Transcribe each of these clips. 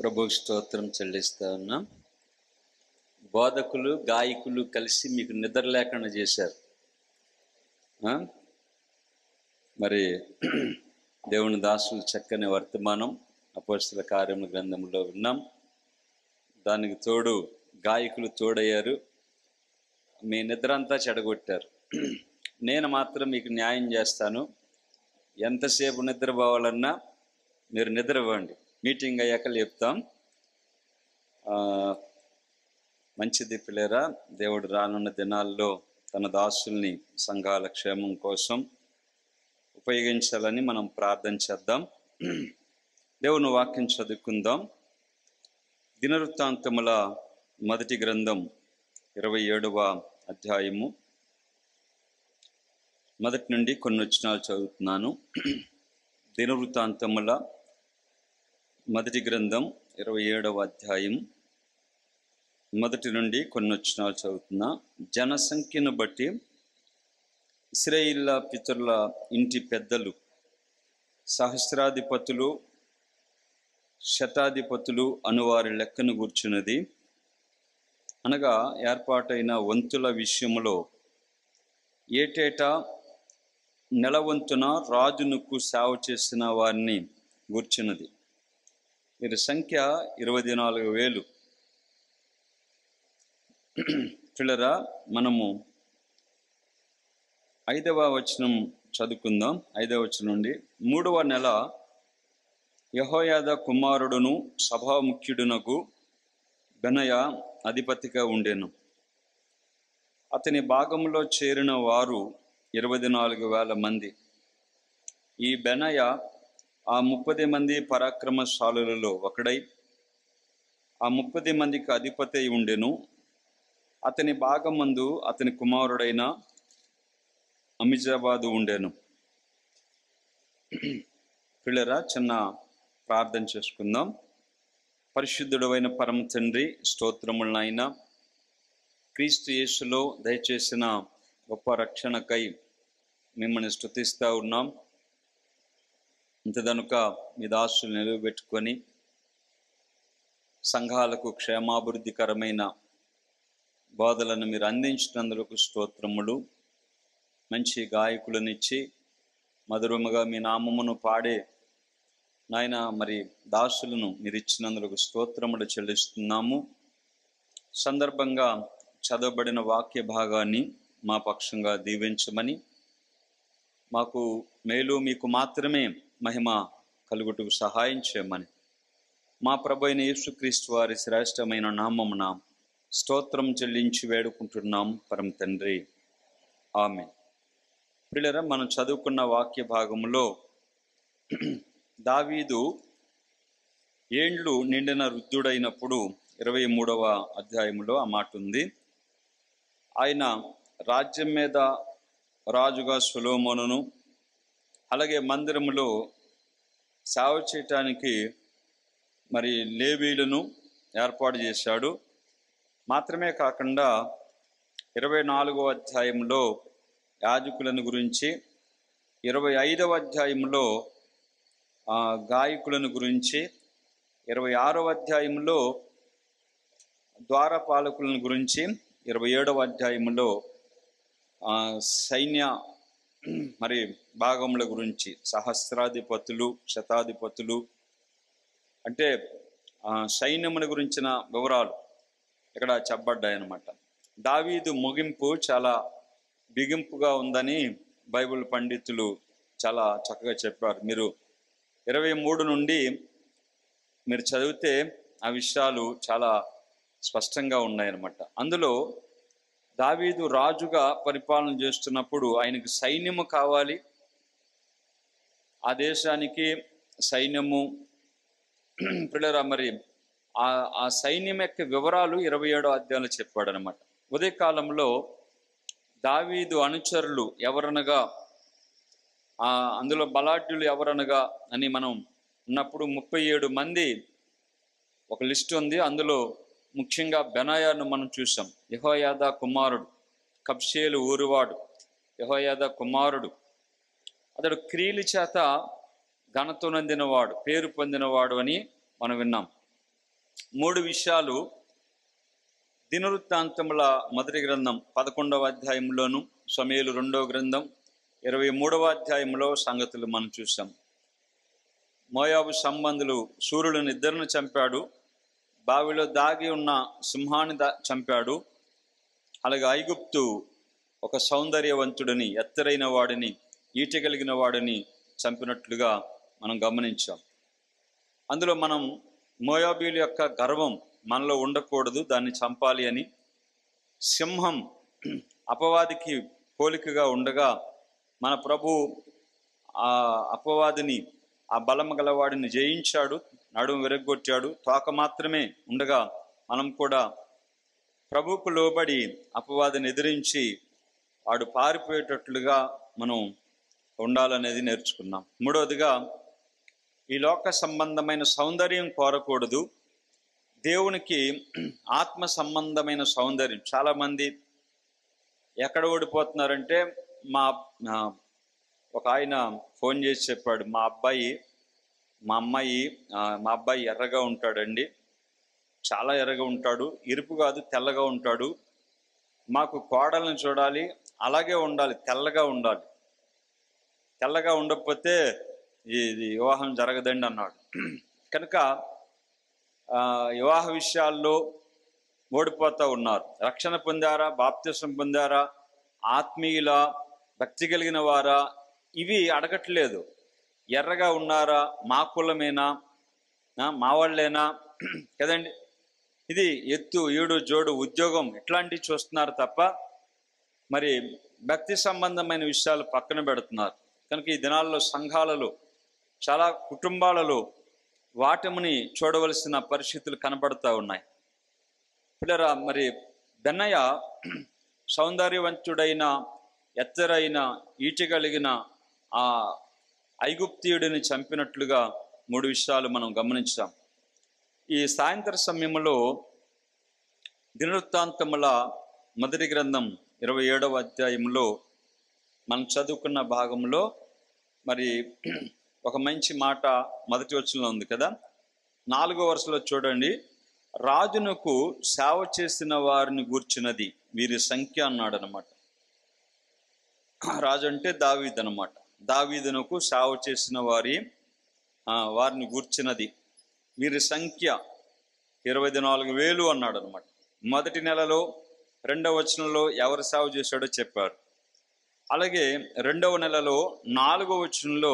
ప్రభువుకి స్తోత్రం చెల్లిస్తా ఉన్నాం. బోధకులు గాయకులు కలిసి మీకు నిద్ర లేకుండా చేశారు. మరి దేవుని దాసులు చక్కని వర్తమానం అపోస్తల కార్యముల గ్రంథంలో విన్నాం. దానికి తోడు గాయకులు తోడయ్యారు, మీ నిద్ర అంతా చెడగొట్టారు. నేను మాత్రం మీకు న్యాయం చేస్తాను. ఎంతసేపు నిద్రపోవాలన్నా మీరు నిద్ర ఇవ్వండి, మీటింగ్ అయ్యాక చెప్తాం. మంచిది పిల్లరా, దేవుడు రానున్న దినాల్లో తన దాసుల్ని సంఘాల క్షేమం కోసం ఉపయోగించాలని మనం ప్రార్థన చేద్దాం. దేవుని వాక్యం చదువుకుందాం. దినవృత్తాంతముల మొదటి గ్రంథం 27వ అధ్యాయము మొదటి నుండి కొన్ని వచనాలు చదువుతున్నాను. దినవృత్తాంతముల మొదటి గ్రంథం 27వ అధ్యాయం మొదటి నుండి కొన్ని వచనాలు చదువుతున్నా. జనసంఖ్యను బట్టి ఇశ్రాయేలు పితరుల ఇంటి పెద్దలు, సహస్రాధిపతులు, శతాధిపతులు అనువారి లెక్కను గూర్చున్నది. అనగా ఏర్పాటైన వంతుల విషయంలో ఏటేటా నెలవంతున రాజునకు సేవ చేసిన వారిని గూర్చున్నది. వీరి సంఖ్య 24,000. పిల్లరా, మనము 5వ వచనం చదువుకుందాం. 5వ వచనం నుండి 3వ నెల యెహోయాదా కుమారుడును సభాముఖ్యుడునకు బెనయ అధిపతిగా ఉండెను. అతని భాగంలో చేరిన వారు 24,000 మంది. ఈ బెనయ ఆ 30 మంది పరాక్రమశాలులలో ఒకడై ఆ 30 మందికి అధిపతి అయి ఉండెను. అతని భాగమందు అతని కుమారుడైన అమిజాబాదు ఉండెను. పిల్లరా, చిన్న ప్రార్థన చేసుకుందాం. పరిశుద్ధుడైన పరమ తండ్రి, స్తోత్రములనైనా క్రీస్తు యేసులో దయచేసిన గొప్ప రక్షణకై మిమ్మల్ని స్తుతిస్తూ ఉన్నాం. ఇంతదనుక మీ దాసులు నిలవబెట్టుకొని సంఘాలకు క్షేమాభివృద్ధికరమైన బోధలను మీరు అందించినందుకు స్తోత్రములు. మంచి గాయకులనిచ్చి మధురముగా మీ నామమును పాడే నాయన మరి దాసులను మీరు ఇచ్చినందుకు స్తోత్రములు చెల్లిస్తున్నాము. సందర్భంగా చదవబడిన వాక్య భాగాన్ని మా పక్షంగా దీవించమని, మాకు మేలు మీకు మాత్రమే మహిమ కలుగుటకు సహాయం చేయమని మా ప్రభు అయిన యేసుక్రీస్తు వారి శ్రేష్టమైన నామమున స్తోత్రం చెల్లించి వేడుకుంటున్నాం పరమ తండ్రి, ఆమేన్. పిల్లరా, మనం చదువుకున్న వాక్య భాగంలో దావీదు ఏండ్లు నిండిన వృద్ధుడైనప్పుడు 23వ అధ్యాయంలో ఆ మాట ఉంది. ఆయన రాజ్యం మీద రాజుగా సొలొమోనును, అలాగే మందిరములో సేవ చేయటానికి మరి లేవీలను ఏర్పాటు చేశాడు. మాత్రమే కాకుండా 24వ అధ్యాయంలో యాజకులను గురించి, 25వ అధ్యాయంలో గాయకులను గురించి, 26వ అధ్యాయంలో ద్వారపాలకులను గురించి, 27వ అధ్యాయంలో సైన్య మరి భాగముల గురించి, సహస్రాధిపతులు, శతాధిపతులు అంటే సైన్యముల గురించిన వివరాలు ఇక్కడ చెప్పబడ్డాయన్నమాట. దావీదు ముగింపు చాలా బిగింపుగా ఉందని బైబిల్ పండితులు చాలా చక్కగా చెప్పారు. మీరు 23 నుండి మీరు చదివితే ఆ విషయాలు చాలా స్పష్టంగా ఉన్నాయన్నమాట. అందులో దావీదు రాజుగా పరిపాలన చేస్తున్నప్పుడు ఆయనకు సైన్యము కావాలి, ఆ దేశానికి సైన్యము. పిల్లరా, మరి ఆ సైన్యం యొక్క వివరాలు 27వ అధ్యాయంలో చెప్పాడు అనమాట. ఉదయకాలంలో దావీదు అనుచరులు ఎవరనగా, అందులో బలాఢ్యులు ఎవరనగా అని మనం ఉన్నప్పుడు 37 మంది ఒక లిస్ట్ ఉంది. అందులో ముఖ్యంగా బెనాయాను మనం చూసాం. యెహోయాదా కుమారుడు, కబ్షేలు ఊరువాడు యెహోయాదా కుమారుడు. అతడు క్రియల చేత ఘనత నొందినవాడు, పేరు పొందినవాడు అని మనం విన్నాం. 3 విషయాలు దినవృత్తాంతముల మొదటి గ్రంథం 11వ అధ్యాయంలోను, సమూయేలు 2వ గ్రంథం 23వ అధ్యాయంలో సంగతులు మనం చూసాం. మోయాబు సంబంధులు సూర్యులను ఇద్దరిని చంపాడు, బావిలో దాగి ఉన్న సింహాన్ని చంపాడు. అలాగే ఐగుప్తు ఒక సౌందర్యవంతుడిని, ఎత్తరైన వాడిని, ఈట కలిగిన వాడిని చంపినట్లుగా మనం గమనించాం. అందులో మనం మోయాబీల యొక్క గర్వం మనలో ఉండకూడదు, దాన్ని చంపాలి అని. సింహం అపవాదికి పోలికగా ఉండగా మన ప్రభు ఆ అపవాదిని, ఆ బలము గలవాడిని జయించాడు, నడుము విరగొట్టాడు. తోక మాత్రమే ఉండగా మనం కూడా ప్రభువుకు లోబడి అపవాదిని ఎదిరించి వాడు పారిపోయేటట్లుగా మనం ఉండాలనేది నేర్చుకున్నాం. 3వదిగా, ఈ లోక సంబంధమైన సౌందర్యం కోరకూడదు, దేవునికి ఆత్మ సంబంధమైన సౌందర్యం. చాలామంది ఎక్కడ ఓడిపోతున్నారంటే, మా ఒక ఆయన ఫోన్ చేసి చెప్పాడు, మా అబ్బాయి ఎర్రగా ఉంటాడండి, చాలా ఎర్రగా ఉంటాడు, ఎరుపు కాదు తెల్లగా ఉంటాడు, మాకు కోడలను చూడాలి, అలాగే ఉండాలి, తెల్లగా ఉండాలి, తెల్లగా ఉండకపోతే ఇది వివాహం జరగదండి అన్నాడు. కనుక వివాహ విషయాల్లో ఓడిపోతూ ఉన్నారు. రక్షణ పొందారా, బాప్తిసం పొందారా, ఆత్మీయుల, భక్తి కలిగిన వారా, ఇవి అడగట్లేదు. ఎర్రగా ఉన్నారా, మా కులమేనా, మా వాళ్ళేనా కదండి, ఇది ఎత్తు, ఈడు, జోడు, ఉద్యోగం ఇట్లాంటివి చూస్తున్నారు తప్ప మరి భక్తి సంబంధమైన విషయాలు పక్కన పెడుతున్నారు. కనుక ఈ దినాల్లో సంఘాలలో, చాలా కుటుంబాలలో వాటముని చూడవలసిన పరిస్థితులు కనబడుతూ ఉన్నాయి. పిల్లరా, మరి బెన్నయ్య సౌందర్యవంతుడైన, ఎత్తరైన, ఈట కలిగిన ఆ ఐగుప్తీయుడిని చంపినట్లుగా 3 విషయాలు మనం గమనించాం. ఈ సాయంత్ర సమయంలో దినవృత్తాంతముల మొదటి గ్రంథం 27వ అధ్యాయంలో మనం చదువుకున్న భాగంలో మరి ఒక మంచి మాట మొదటి వచనంలో ఉంది కదా. 4వ వరుసలో చూడండి, రాజునకు సేవ చేసిన వారిని గూర్చినది వీరి సంఖ్య అన్నాడు అనమాట. రాజు అంటే దావీదు అనమాట. దావీదునకు సేవ చేసిన వారిని గూర్చినది వీరి సంఖ్య 24,000 అన్నాడు అనమాట. మొదటి నెలలో 2వ వచనంలో ఎవరు సేవ చేశాడో చెప్పారు. అలాగే 2వ నెలలో 4వ వచనంలో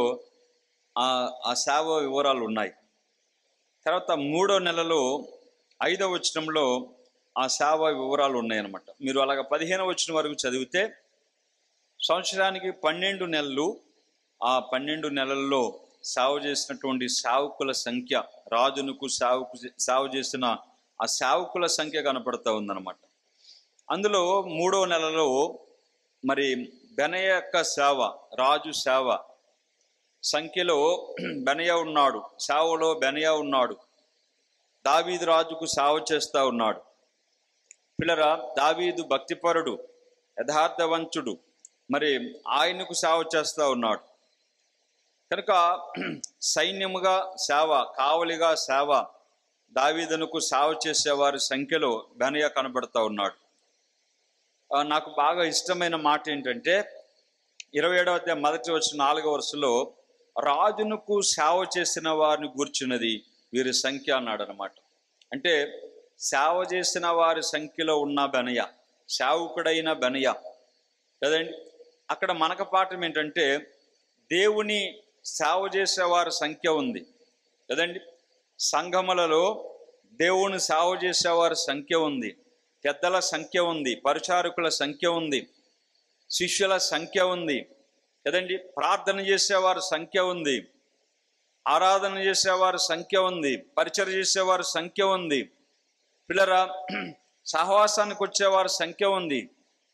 ఆ సేవ వివరాలు ఉన్నాయి. తర్వాత 3వ నెలలో 5వ వచనంలో ఆ సేవ వివరాలు ఉన్నాయన్నమాట. మీరు అలాగ 15వ వచనం వరకు చదివితే సంవత్సరానికి 12 నెలలు, ఆ 12 నెలల్లో సేవ చేసినటువంటి సేవకుల సంఖ్య, రాజునకు సేవ చేసిన ఆ సేవకుల సంఖ్య కనపడుతూ ఉందన్నమాట. అందులో 3వ నెలలో మరి బెనయ యొక్క సేవ, రాజు సేవ సంఖ్యలో బెనయ ఉన్నాడు, సేవలో బెనయ ఉన్నాడు. దావీదు రాజుకు సేవ చేస్తూ ఉన్నాడు. పిల్లరా, దావీదు భక్తిపరుడు, యథార్థవంతుడు, మరి ఆయనకు సేవ చేస్తూ ఉన్నాడు. కనుక సైన్యముగా సేవ, కావలిగా సేవ, దావీదునకు సేవ చేసేవారి సంఖ్యలో బెనయ కనబడుతూ ఉన్నాడు. నాకు బాగా ఇష్టమైన మాట ఏంటంటే 27వ అధ్యాయం మొదటి వచనం 4వ వరుసలో రాజునకు సేవ చేసిన వారిని గూర్చినది వీరి సంఖ్య అన్నాడు అనమాట. అంటే సేవ చేసిన వారి సంఖ్యలో ఉన్న బెనయ, సేవకుడైన బెనయ కదండి. అక్కడ మనక పాఠం ఏంటంటే దేవుని సేవ చేసేవారి సంఖ్య ఉంది కదండి. సంఘములలో దేవుని సేవ చేసేవారి సంఖ్య ఉంది, పెద్దల సంఖ్య ఉంది, పరిచారకుల సంఖ్య ఉంది, శిష్యుల సంఖ్య ఉంది కదండి. ప్రార్థన చేసేవారి సంఖ్య ఉంది, ఆరాధన చేసేవారి సంఖ్య ఉంది, పరిచయం చేసేవారి సంఖ్య ఉంది. పిల్లరా, సహవాసానికి వచ్చేవారి సంఖ్య ఉంది,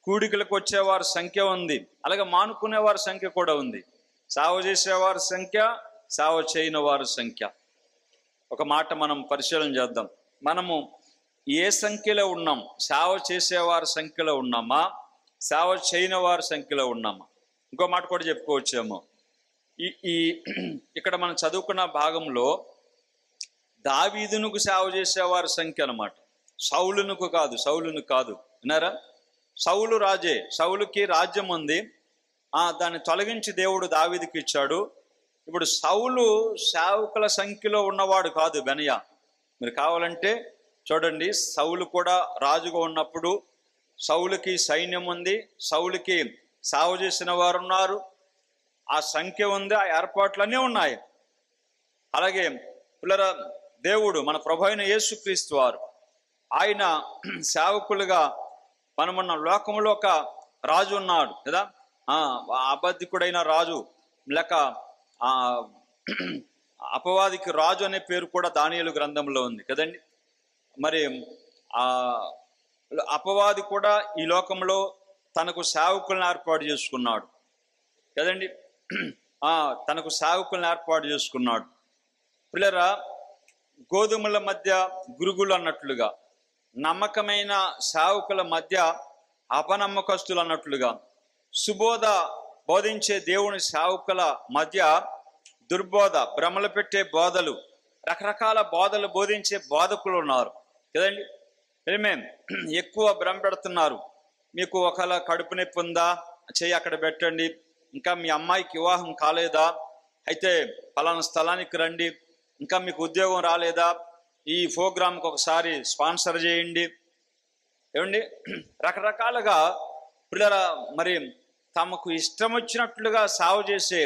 కూడికలకు వచ్చేవారి సంఖ్య ఉంది, అలాగే మానుకునేవారి సంఖ్య కూడా ఉంది. సేవ చేసేవారి సంఖ్య, సేవ చేయని వారి సంఖ్య. ఒక మాట మనం పరిశీలన చేద్దాం. మనము ఏ సంఖ్యలో ఉన్నాం? సేవ చేసేవారి సంఖ్యలో ఉన్నామా, సేవ చేయని వారి సంఖ్యలో ఉన్నామా? ఇంకో మాట కూడా చెప్పుకోవచ్చేమో, ఇక్కడ మనం చదువుకున్న భాగంలో దావీదునకు సేవ చేసేవారి సంఖ్య అన్నమాట. సౌలునకు కాదు. విన్నారా? సౌలు రాజే, సౌలుకి రాజ్యం ఉంది, దాన్ని తొలగించి దేవుడు దావీదుకి ఇచ్చాడు. ఇప్పుడు సౌలు సేవకుల సంఖ్యలో ఉన్నవాడు కాదు బెనయా. మీరు కావాలంటే చూడండి, సౌలు కూడా రాజుగా ఉన్నప్పుడు సౌలుకి సైన్యం ఉంది, సౌలుకి సేవ చేసిన వారు ఉన్నారు, ఆ సంఖ్య ఉంది, ఆ ఏర్పాట్లన్నీ ఉన్నాయి. అలాగే పిల్లరా, దేవుడు మన ప్రభు అయిన యేసుక్రీస్తు వారు ఆయన సేవకులుగా మనమున్న లోకంలో ఒక రాజు ఉన్నాడు కదా, అబద్ధికుడైన రాజు లేక అపవాదికి రాజు అనే పేరు కూడా దానియేలు గ్రంథంలో ఉంది కదండి. మరి అపవాది కూడా ఈ లోకంలో తనకు సేవకులను ఏర్పాటు చేసుకున్నాడు కదండి. తనకు సేవకులను ఏర్పాటు చేసుకున్నాడు. పిల్లరా, గోధుమల మధ్య గురుగులు అన్నట్లుగా, నమ్మకమైన సేవకుల మధ్య అపనమ్మకస్తులు అన్నట్లుగా, సుబోధ బోధించే దేవుని సేవకుల మధ్య దుర్బోధ, భ్రమలు పెట్టే బోధలు, రకరకాల బోధలు బోధించే బోధకులు ఉన్నారు కదండి. ఏమేం ఎక్కువ భ్రమ పెడుతున్నారు. మీకు ఒకవేళ కడుపు నొప్పి ఉందా, చెయ్యి అక్కడ పెట్టండి. ఇంకా మీ అమ్మాయికి వివాహం కాలేదా, అయితే పలానా స్థలానికి రండి. ఇంకా మీకు ఉద్యోగం రాలేదా, ఈ ప్రోగ్రాంకి ఒకసారి స్పాన్సర్ చేయండి. ఏమండి, రకరకాలుగా పిల్లల మరి తమకు ఇష్టం వచ్చినట్లుగా సేవ చేసే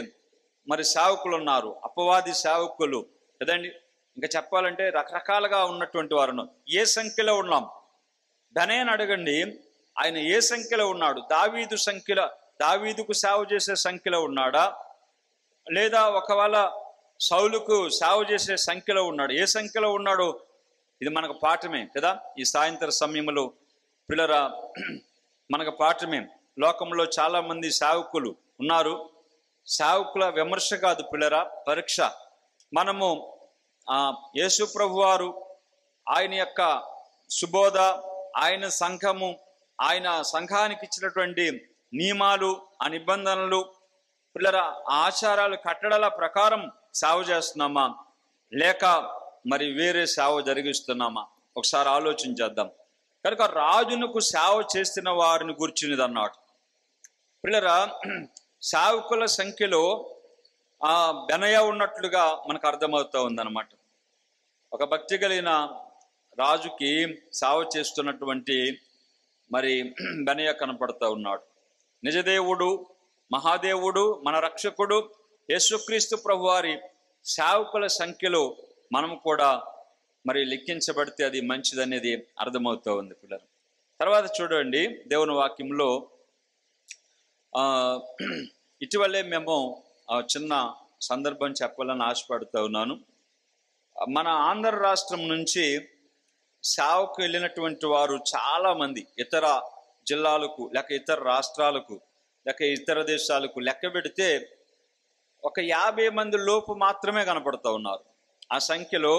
మరి సేవకులు ఉన్నారు, అపవాది సేవకులు కదండి. ఇంకా చెప్పాలంటే రకరకాలుగా ఉన్నటువంటి వారు. ఏ సంఖ్యలో ఉన్నాం? బెనయాని అడగండి, ఆయన ఏ సంఖ్యలో ఉన్నాడు? దావీదుకు సేవ చేసే సంఖ్యలో ఉన్నాడా, లేదా ఒకవేళ సౌలుకు సేవ చేసే సంఖ్యలో ఉన్నాడు? ఏ సంఖ్యలో ఉన్నాడో ఇది మనకు పాఠమే కదా. ఈ సాయంత్రం సమయంలో పిల్లరా మనకు పాఠమే. లోకంలో చాలా మంది సేవకులు ఉన్నారు. సేవకుల విమర్శ కాదు పిల్లరా, పరీక్ష. మనము యేసు ప్రభు వారు ఆయన యొక్క సుబోధ, ఆయన సంఘము, ఆయన సంఘానికి ఇచ్చినటువంటి నియమాలు, ఆ నిబంధనలు, పిల్లరా ఆచారాలు, కట్టడల ప్రకారం సేవ చేస్తున్నామా, లేక మరి వేరే సేవ జరిగిస్తున్నామా? ఒకసారి ఆలోచించేద్దాం. కనుక రాజునకు సేవ చేస్తున్న వారిని గుర్చినది అన్నాడు. పిల్లరా, సేవకుల సంఖ్యలో బెనయా ఉన్నట్లుగా మనకు అర్థమవుతూ ఉందన్నమాట. ఒక భక్తి కలిగిన రాజుకి సేవ చేస్తున్నటువంటి మరి బెనయా కనపడుతూ ఉన్నాడు. నిజదేవుడు, మహాదేవుడు, మన రక్షకుడు యేసుక్రీస్తు ప్రభువారి సేవకుల సంఖ్యలో మనం కూడా మరి లెక్కించబడితే అది మంచిదనేది అర్థమవుతూ ఉంది పిల్లలు. తర్వాత చూడండి, దేవుని వాక్యంలో ఇటీవలే మేము చిన్న సందర్భం చెప్పాలని ఆశపడుతూ ఉన్నాను. మన ఆంధ్ర రాష్ట్రం నుంచి సేవకు వెళ్ళినటువంటి వారు చాలామంది ఇతర జిల్లాలకు, లేక ఇతర రాష్ట్రాలకు, లేక ఇతర దేశాలకు లెక్క పెడితే ఒక 50 మంది లోపు మాత్రమే కనపడుతూ ఉన్నారు. ఆ సంఖ్యలో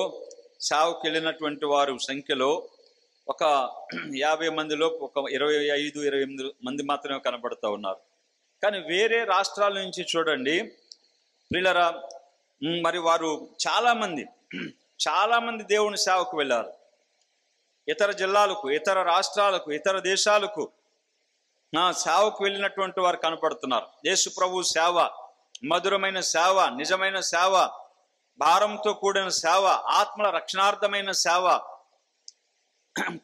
సేవకు వెళ్ళినటువంటి వారు సంఖ్యలో ఒక 50 మంది లోపు ఒక 25-28 మంది మాత్రమే కనపడుతూ ఉన్నారు. కానీ వేరే రాష్ట్రాల నుంచి చూడండి ప్రియులరా, మరి వారు చాలామంది దేవుని సేవకు వెళ్ళారు. ఇతర జిల్లాలకు, ఇతర రాష్ట్రాలకు, ఇతర దేశాలకు సేవకు వెళ్ళినటువంటి వారు కనపడుతున్నారు. యేసు ప్రభు సేవ, మధురమైన సేవ, నిజమైన సేవ, భారంతో కూడిన సేవ, ఆత్మల రక్షణార్థమైన సేవ,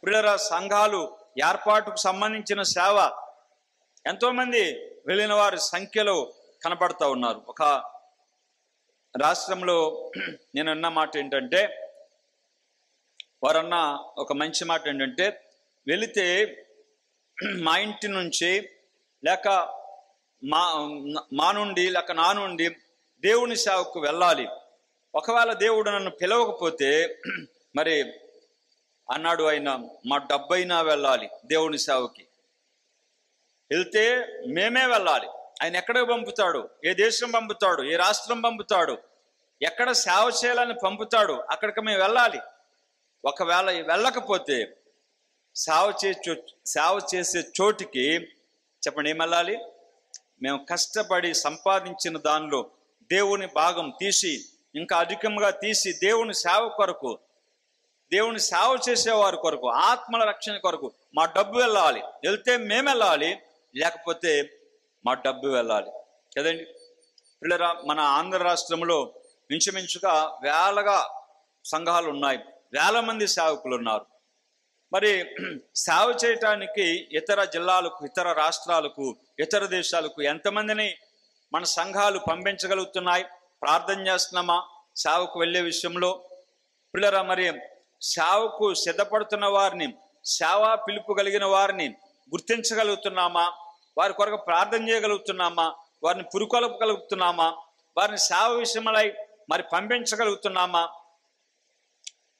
ప్రియులరా సంఘాలు ఏర్పాటుకు సంబంధించిన సేవ, ఎంతోమంది వెళ్ళిన వారి సంఖ్యలో కనపడుతూ ఉన్నారు. ఒక రాష్ట్రంలో నేను అన్న మాట ఏంటంటే, వారన్న ఒక మంచి మాట ఏంటంటే, వెళితే మా ఇంటి నుంచి లేక మా నుండి లేక నా నుండి దేవుని సేవకు వెళ్ళాలి. ఒకవేళ దేవుడు నన్ను పిలవకపోతే మరి అన్నాడు ఆయన, మా డబ్బైనా వెళ్ళాలి దేవుని సేవకి. వెళ్తే మేమే వెళ్ళాలి. ఆయన ఎక్కడికి పంపుతాడు, ఏ దేశం పంపుతాడు, ఏ రాష్ట్రం పంపుతాడు, ఎక్కడ సేవ చేయాలని పంపుతాడు, అక్కడికి మేము వెళ్ళాలి. ఒకవేళ వెళ్ళకపోతే సేవ చేసే చోటికి చెప్పండి ఏం వెళ్ళాలి? మేము కష్టపడి సంపాదించిన దానిలో దేవుని భాగం తీసి, ఇంకా అధికంగా తీసి దేవుని సేవ కొరకు దేవుని సేవ చేసేవారి కొరకు, ఆత్మల రక్షణ కొరకు మా డబ్బు వెళ్ళాలి. వెళ్తే మేము వెళ్ళాలి, లేకపోతే మా డబ్బు వెళ్ళాలి కదండి. పిల్లరా, మన ఆంధ్ర రాష్ట్రంలో ఇంచుమించుగా వేలగా సంఘాలు ఉన్నాయి, వేల మంది సేవకులు ఉన్నారు. మరి సేవ చేయటానికి ఇతర జిల్లాలకు, ఇతర రాష్ట్రాలకు, ఇతర దేశాలకు ఎంతమందిని మన సంఘాలు పంపించగలుగుతున్నాయి? ప్రార్థన చేస్తున్నామా సేవకు వెళ్ళే విషయంలో? పిల్లరా, మరి సేవకు సిద్ధపడుతున్న వారిని, సేవా పిలుపు కలిగిన వారిని గుర్తించగలుగుతున్నామా? వారి కొరకు ప్రార్థన చేయగలుగుతున్నామా? వారిని పురుకొల్పగలుగుతున్నామా? వారిని సేవ విషయమై మరి పంపించగలుగుతున్నామా?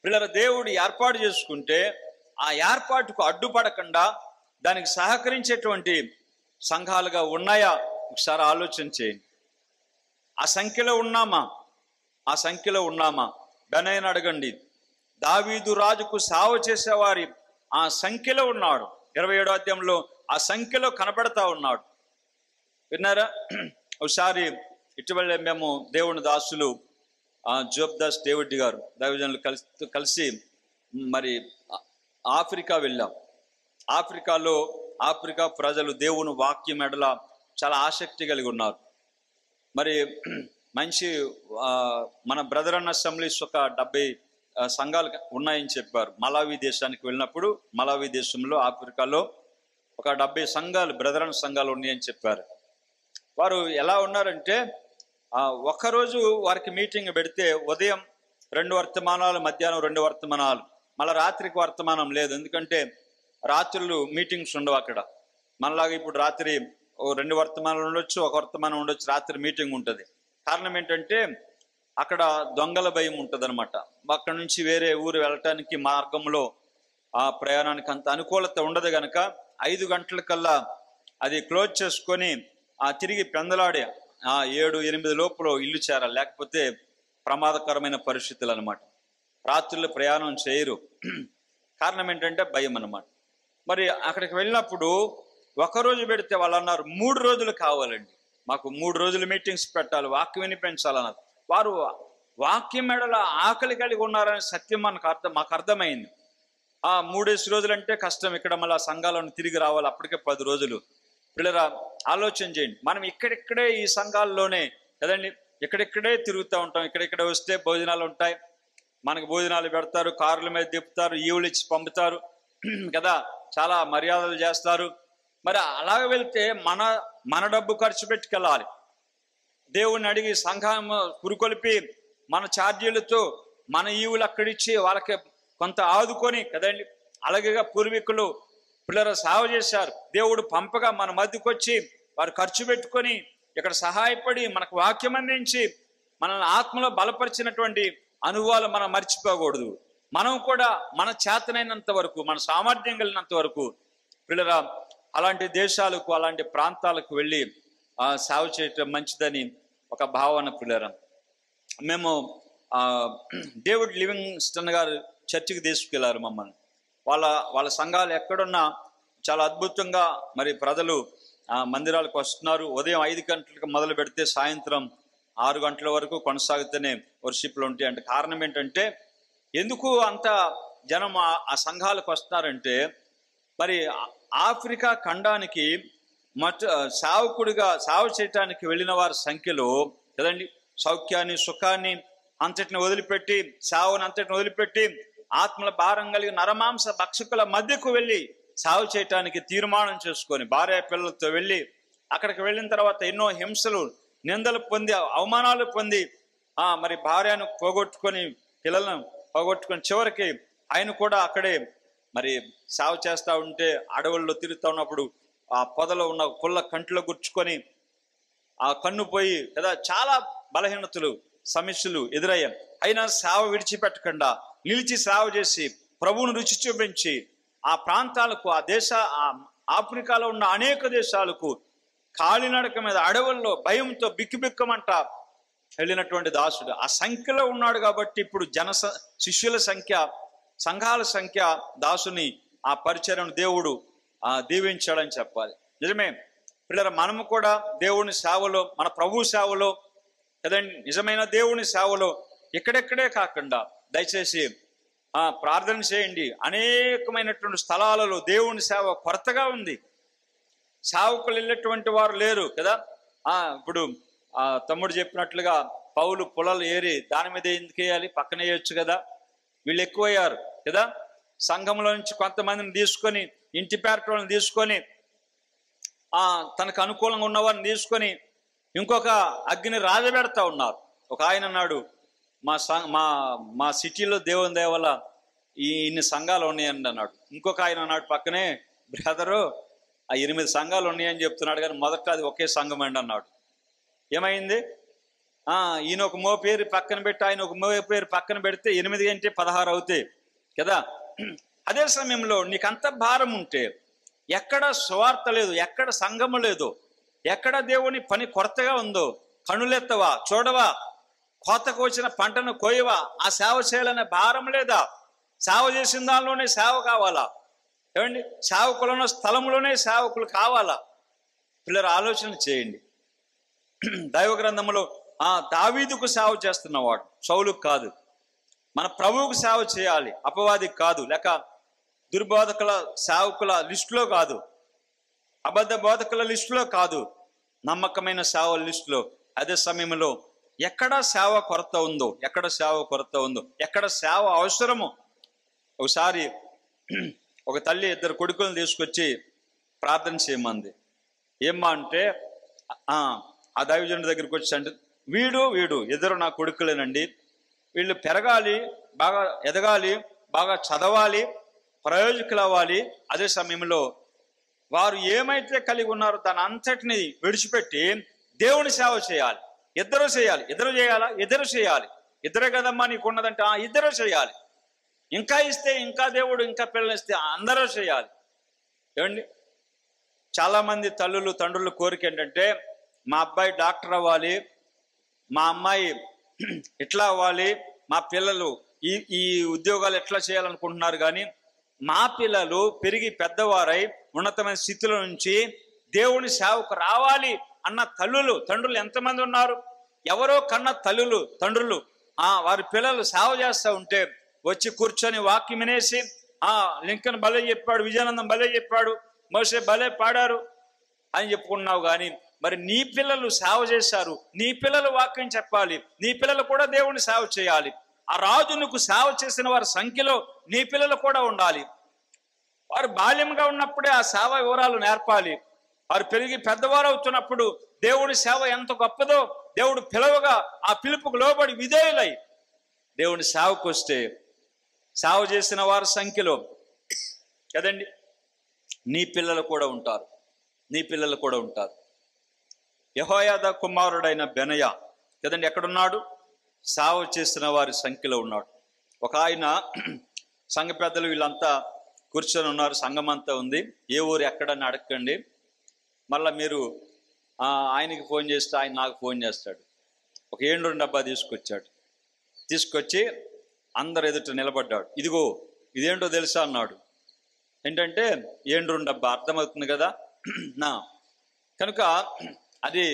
పిల్లల, దేవుడు ఏర్పాటు చేసుకుంటే ఆ ఏర్పాటుకు అడ్డుపడకుండా దానికి సహకరించేటువంటి సంఘాలుగా ఉన్నాయా? ఒకసారి ఆలోచన చేయండి. ఆ సంఖ్యలో ఉన్నామా? ఆ సంఖ్యలో ఉన్నామా? బెనయను అడగండి. దావీదు రాజుకు సేవ చేసేవారి ఆ సంఖ్యలో ఉన్నాడు. 27వ అధ్యాయంలో ఆ సంఖ్యలో కనబడతా ఉన్నాడు. విన్నారా? ఒకసారి ఇటీవల మేము దేవుని దాసులు జోబ్ దాస్ డేవిడ్ గారు దైవజనులు కలిసి మరి ఆఫ్రికా వెళ్ళాం. ఆఫ్రికా ప్రజలు దేవుని వాక్యం ఎడల చాలా ఆసక్తి కలిగి ఉన్నారు. మరి మంచి మన బ్రదర్ అన్న అసెంబ్లీస్ ఒక 70 సంఘాలు ఉన్నాయని చెప్పారు. మలావి దేశానికి వెళ్ళినప్పుడు, మలావి దేశంలో ఆఫ్రికాలో ఒక 70 సంఘాలు, బ్రదర్ అన్న సంఘాలు ఉన్నాయని చెప్పారు. వారు ఎలా ఉన్నారంటే, ఒక్కరోజు వారికి మీటింగ్ పెడితే ఉదయం 2 వర్తమానాలు, మధ్యాహ్నం 2 వర్తమానాలు, మళ్ళీ రాత్రికి వర్తమానం లేదు. ఎందుకంటే రాత్రులు మీటింగ్స్ ఉండవు అక్కడ. మనలాగా ఇప్పుడు రాత్రి 2 వర్తమానాలు ఉండొచ్చు, 1 వర్తమానం ఉండొచ్చు, రాత్రి మీటింగ్ ఉంటుంది. కారణం ఏంటంటే అక్కడ దొంగల భయం ఉంటుంది అనమాట. అక్కడ నుంచి వేరే ఊరు వెళ్ళటానికి మార్గంలో ఆ ప్రయాణానికి అంత అనుకూలత ఉండదు కనుక 5 గంటలకల్లా అది క్లోజ్ చేసుకొని తిరిగి పెందలాడే 7-8 లోపల ఇల్లు చేరాలి, లేకపోతే ప్రమాదకరమైన పరిస్థితులు అనమాట. రాత్రుల్లో ప్రయాణం చేయరు. కారణం ఏంటంటే భయం అన్నమాట. మరి అక్కడికి వెళ్ళినప్పుడు ఒకరోజు పెడితే వాళ్ళు అన్నారు 3 రోజులు కావాలండి, మాకు 3 రోజులు మీటింగ్స్ పెట్టాలి, వాక్యం వినిపించాలన్నారు. వారు వాక్యం మెడల ఆకలి కలిగి ఉన్నారనే సత్యం మాకు అర్థమైంది. 3 రోజులు అంటే కష్టం, ఇక్కడ మళ్ళీ సంఘాలను తిరిగి రావాలి, అప్పటికే 10 రోజులు. పిల్లరా, ఆలోచన చేయండి. మనం ఇక్కడిక్కడే ఈ సంఘాల్లోనే కదండి, ఇక్కడిక్కడే తిరుగుతూ ఉంటాం. ఇక్కడిక్కడే వస్తే భోజనాలు ఉంటాయి, మనకు భోజనాలు పెడతారు, కార్ల మీద తిప్పుతారు, ఈవులు ఇచ్చి పంపుతారు కదా, చాలా మర్యాదలు చేస్తారు. మరి అలాగ వెళ్తే మన డబ్బు ఖర్చు పెట్టుకెళ్ళాలి. దేవుణ్ణి అడిగి సంఘం పురుకొలిపి మన ఛార్జీలతో మన ఈవులు అక్కడిచ్చి వాళ్ళకి కొంత ఆదుకొని కదండి. అలాగే పూర్వీకులు పిల్లలు సేవ చేశారు. దేవుడు పంపగా మన మధ్యకు వచ్చి వారు ఖర్చు పెట్టుకొని ఇక్కడ సహాయపడి మనకు వాక్యం అందించి మనల్ని ఆత్మలో బలపరిచినటువంటి అనుభవాలు మనం మర్చిపోకూడదు. మనం కూడా మన చేతనైనంత వరకు, మన సామర్థ్యం కలిగినంత వరకు పిల్లరా అలాంటి దేశాలకు, అలాంటి ప్రాంతాలకు వెళ్ళి సేవ చేయటం మంచిదని ఒక భావన. పిల్లరా, మేము డేవిడ్ లివింగ్స్టన్ గారు చర్చికి తీసుకెళ్లారు మమ్మల్ని. వాళ్ళ సంఘాలు ఎక్కడున్నా చాలా అద్భుతంగా మరి ప్రజలు మందిరాలకు వస్తున్నారు. ఉదయం 5 గంటలకు మొదలు పెడితే సాయంత్రం 6 గంటల వరకు కొనసాగుతూనే వర్షిప్లు ఉంటాయి. అంటే కారణం ఏంటంటే, ఎందుకు అంత జనం ఆ సంఘాలకు వస్తున్నారంటే, మరి ఆఫ్రికా ఖండానికి సేవకుడిగా సేవ చేయటానికి వెళ్ళిన వారి సంఖ్యలో కదండి, సౌఖ్యాన్ని, సుఖాన్ని అంతటిని వదిలిపెట్టి, సేవను అంతటిని వదిలిపెట్టి ఆత్మల భారం కలిగి నరమాంస భక్షకుల మధ్యకు వెళ్ళి సేవ చేయటానికి తీర్మానం చేసుకొని భార్య పిల్లలతో వెళ్ళి అక్కడికి వెళ్ళిన తర్వాత ఎన్నో హింసలు, నిందలు పొంది, అవమానాలు పొంది మరి భార్యను పోగొట్టుకొని, పిల్లలను పోగొట్టుకొని, చివరికి ఆయన కూడా అక్కడే మరి సేవ చేస్తూ ఉంటే అడవుల్లో తిరుగుతూ ఉన్నప్పుడు ఆ పొదలో ఉన్న పుల్ల కంటిలో గుర్చుకొని ఆ కన్ను పోయి కదా, చాలా బలహీనతలు, సమస్యలు ఎదురయ్యాయి. అయినా సేవ విడిచిపెట్టకుండా నిలిచి సేవ చేసి ప్రభువును రుచి చూపించి ఆ ప్రాంతాలకు, ఆఫ్రికాలో ఉన్న అనేక దేశాలకు కాలినడక మీద అడవుల్లో భయంతో బిక్కుబిక్కమంట వెళ్ళినటువంటి దాసుడు ఆ సంఖ్యలో ఉన్నాడు. కాబట్టి ఇప్పుడు శిష్యుల సంఖ్య, సంఘాల సంఖ్య, దాసుని ఆ పరిచర్యను దేవుడు దీవించాడని చెప్పాలి. నిజమే పిల్లల, మనము కూడా దేవుని సేవలో, మన ప్రభు సేవలో కదండి, నిజమైన దేవుని సేవలో ఇక్కడెక్కడే కాకుండా దయచేసి ప్రార్థన చేయండి. అనేకమైనటువంటి స్థలాలలో దేవుని సేవ కొరతగా ఉంది. సేవకులు వెళ్ళేటువంటి వారు లేరు కదా. ఇప్పుడు తమ్ముడు చెప్పినట్లుగా పౌలు పొలాలు ఏరి దాని మీద ఎందుకు వేయాలి, పక్కన వేయొచ్చు కదా. వీళ్ళు ఎక్కువయ్యారు కదా. సంఘంలో నుంచి కొంతమందిని తీసుకొని, ఇంటి పేరటోళ్ళని తీసుకొని, తనకు అనుకూలంగా ఉన్నవారిని తీసుకొని ఇంకొక అగ్ని రాజబెడతా ఉన్నారు. ఒక ఆయన అన్నాడు, మా సిటీలో దేవుని దేవల ఇన్ని సంఘాలు ఉన్నాయండి అన్నాడు. ఇంకొక ఆయన అన్నాడు పక్కనే, బ్రదరు 8 సంఘాలు ఉన్నాయని చెప్తున్నాడు కానీ మొదట అది ఒకే సంఘం అండి అన్నాడు. ఏమైంది? ఈయన ఒక మో పేరు పక్కన పెట్టి ఆయన ఒక మో పేరు పక్కన పెడితే 8 అంటే 16 అవుతాయి కదా. అదే సమయంలో నీకంత భారం ఉంటే, ఎక్కడ సువార్త లేదు, ఎక్కడ సంఘము లేదు, ఎక్కడ దేవుని పని కొరతగా ఉందో కనులెత్తవా, చూడవా? కోతకు వచ్చిన పంటను కోయవా? ఆ సేవ చేయాలనే భారం లేదా? సేవ చేసిన దానిలోనే సేవ కావాలా? ఏమండి, సేవకులున్న స్థలంలోనే సేవకులు కావాలా? పిల్లలు ఆలోచన చేయండి. దైవ గ్రంథంలో దావీదుకు సేవ చేస్తున్నవాడు, సౌలుకు కాదు. మన ప్రభువుకు సేవ చేయాలి, అపవాదికి కాదు, లేక దుర్బోధకుల సేవకుల లిస్టులో కాదు, అబద్ధ బోధకుల లిస్టులో కాదు, నమ్మకమైన సేవల లిస్టులో. అదే సమయంలో ఎక్కడ సేవ కొరత ఉందో, ఎక్కడ సేవ కొరత ఉందో, ఎక్కడ సేవ అవసరమో. ఒకసారి ఒక తల్లి 2 కొడుకులను తీసుకొచ్చి ప్రార్థన చేయమంది. ఏమ్మా అంటే, ఆ దైవజనుడి దగ్గరికి వచ్చి అంటే, వీడు 2 నా కొడుకులేనండి, వీళ్ళు పెరగాలి, బాగా ఎదగాలి, బాగా చదవాలి, ప్రయోజకులు అవ్వాలి. అదే సమయంలో వారు ఏమైతే కలిగి ఉన్నారో దాని అంతటిని విడిచిపెట్టి దేవుని సేవ చేయాలి. ఇద్దరు చేయాలి. ఇద్దరు చేయాలా? ఇద్దరు చేయాలి. ఇద్దరే కదమ్మా నీకు ఉన్నదంటే ఇద్దరు చేయాలి. ఇంకా ఇస్తే ఇంకా దేవుడు ఇంకా పిల్లలు ఇస్తే అందరూ చేయాలి. ఏమండి, చాలామంది తల్లులు తండ్రుల కోరిక ఏంటంటే, మా అబ్బాయి డాక్టర్ అవ్వాలి, మా అమ్మాయి ఇట్లా అవ్వాలి, మా పిల్లలు ఈ ఉద్యోగాలు ఎట్లా చేయాలనుకుంటున్నారు. కానీ మా పిల్లలు పెరిగి పెద్దవారై ఉన్నతమైన స్థితిలో నుంచి దేవుని సేవకు రావాలి అన్న తండ్రులు ఎంతమంది ఉన్నారు? ఎవరో కన్న తల్లులు తండ్రులు వారి పిల్లలు సేవ చేస్తూ ఉంటే వచ్చి కూర్చొని వాక్యం వినేసి, లింకన్ భలే చెప్పాడు, విజయానందం భలే చెప్పాడు, మోషే భలే పాడారు అని చెప్పుకున్నావు. కానీ మరి నీ పిల్లలు సేవ చేశారు, నీ పిల్లలు వాక్యం చెప్పాలి, నీ పిల్లలు కూడా దేవుని సేవ చేయాలి. ఆ రాజునికి సేవ చేసిన వారి సంఖ్యలో నీ పిల్లలు కూడా ఉండాలి. వారు బాల్యంగా ఉన్నప్పుడే ఆ సేవ వివరాలు నేర్పాలి. వారు పెరిగి పెద్దవారు అవుతున్నప్పుడు దేవుడి సేవ ఎంత గొప్పదో దేవుడు పిలవగా ఆ పిలుపుకు లోబడి విధేయులై దేవుని సేవకు వస్తే, సేవ చేసిన వారి సంఖ్యలో కదండి నీ పిల్లలు కూడా ఉంటారు, నీ పిల్లలు కూడా ఉంటారు. యెహోయాదా కుమారుడైన బెనయా కదండి ఎక్కడున్నాడు? సేవ చేసిన వారి సంఖ్యలో ఉన్నాడు. ఒక ఆయన, సంఘ పెద్దలు వీళ్ళంతా కూర్చొని ఉన్నారు, సంఘం అంతా ఉంది. ఏ ఊరు ఎక్కడని అడగండి, మళ్ళీ మీరు ఆయనకి ఫోన్ చేస్తే ఆయన నాకు ఫోన్ చేస్తాడు. ఒక 7 డబ్బా తీసుకొచ్చి అందరు ఎదుట నిలబడ్డాడు. ఇదిగో ఇదేంటో తెలుసా అన్నాడు. ఏంటంటే 7 డబ్బా, అర్థమవుతుంది కదా నా కనుక అది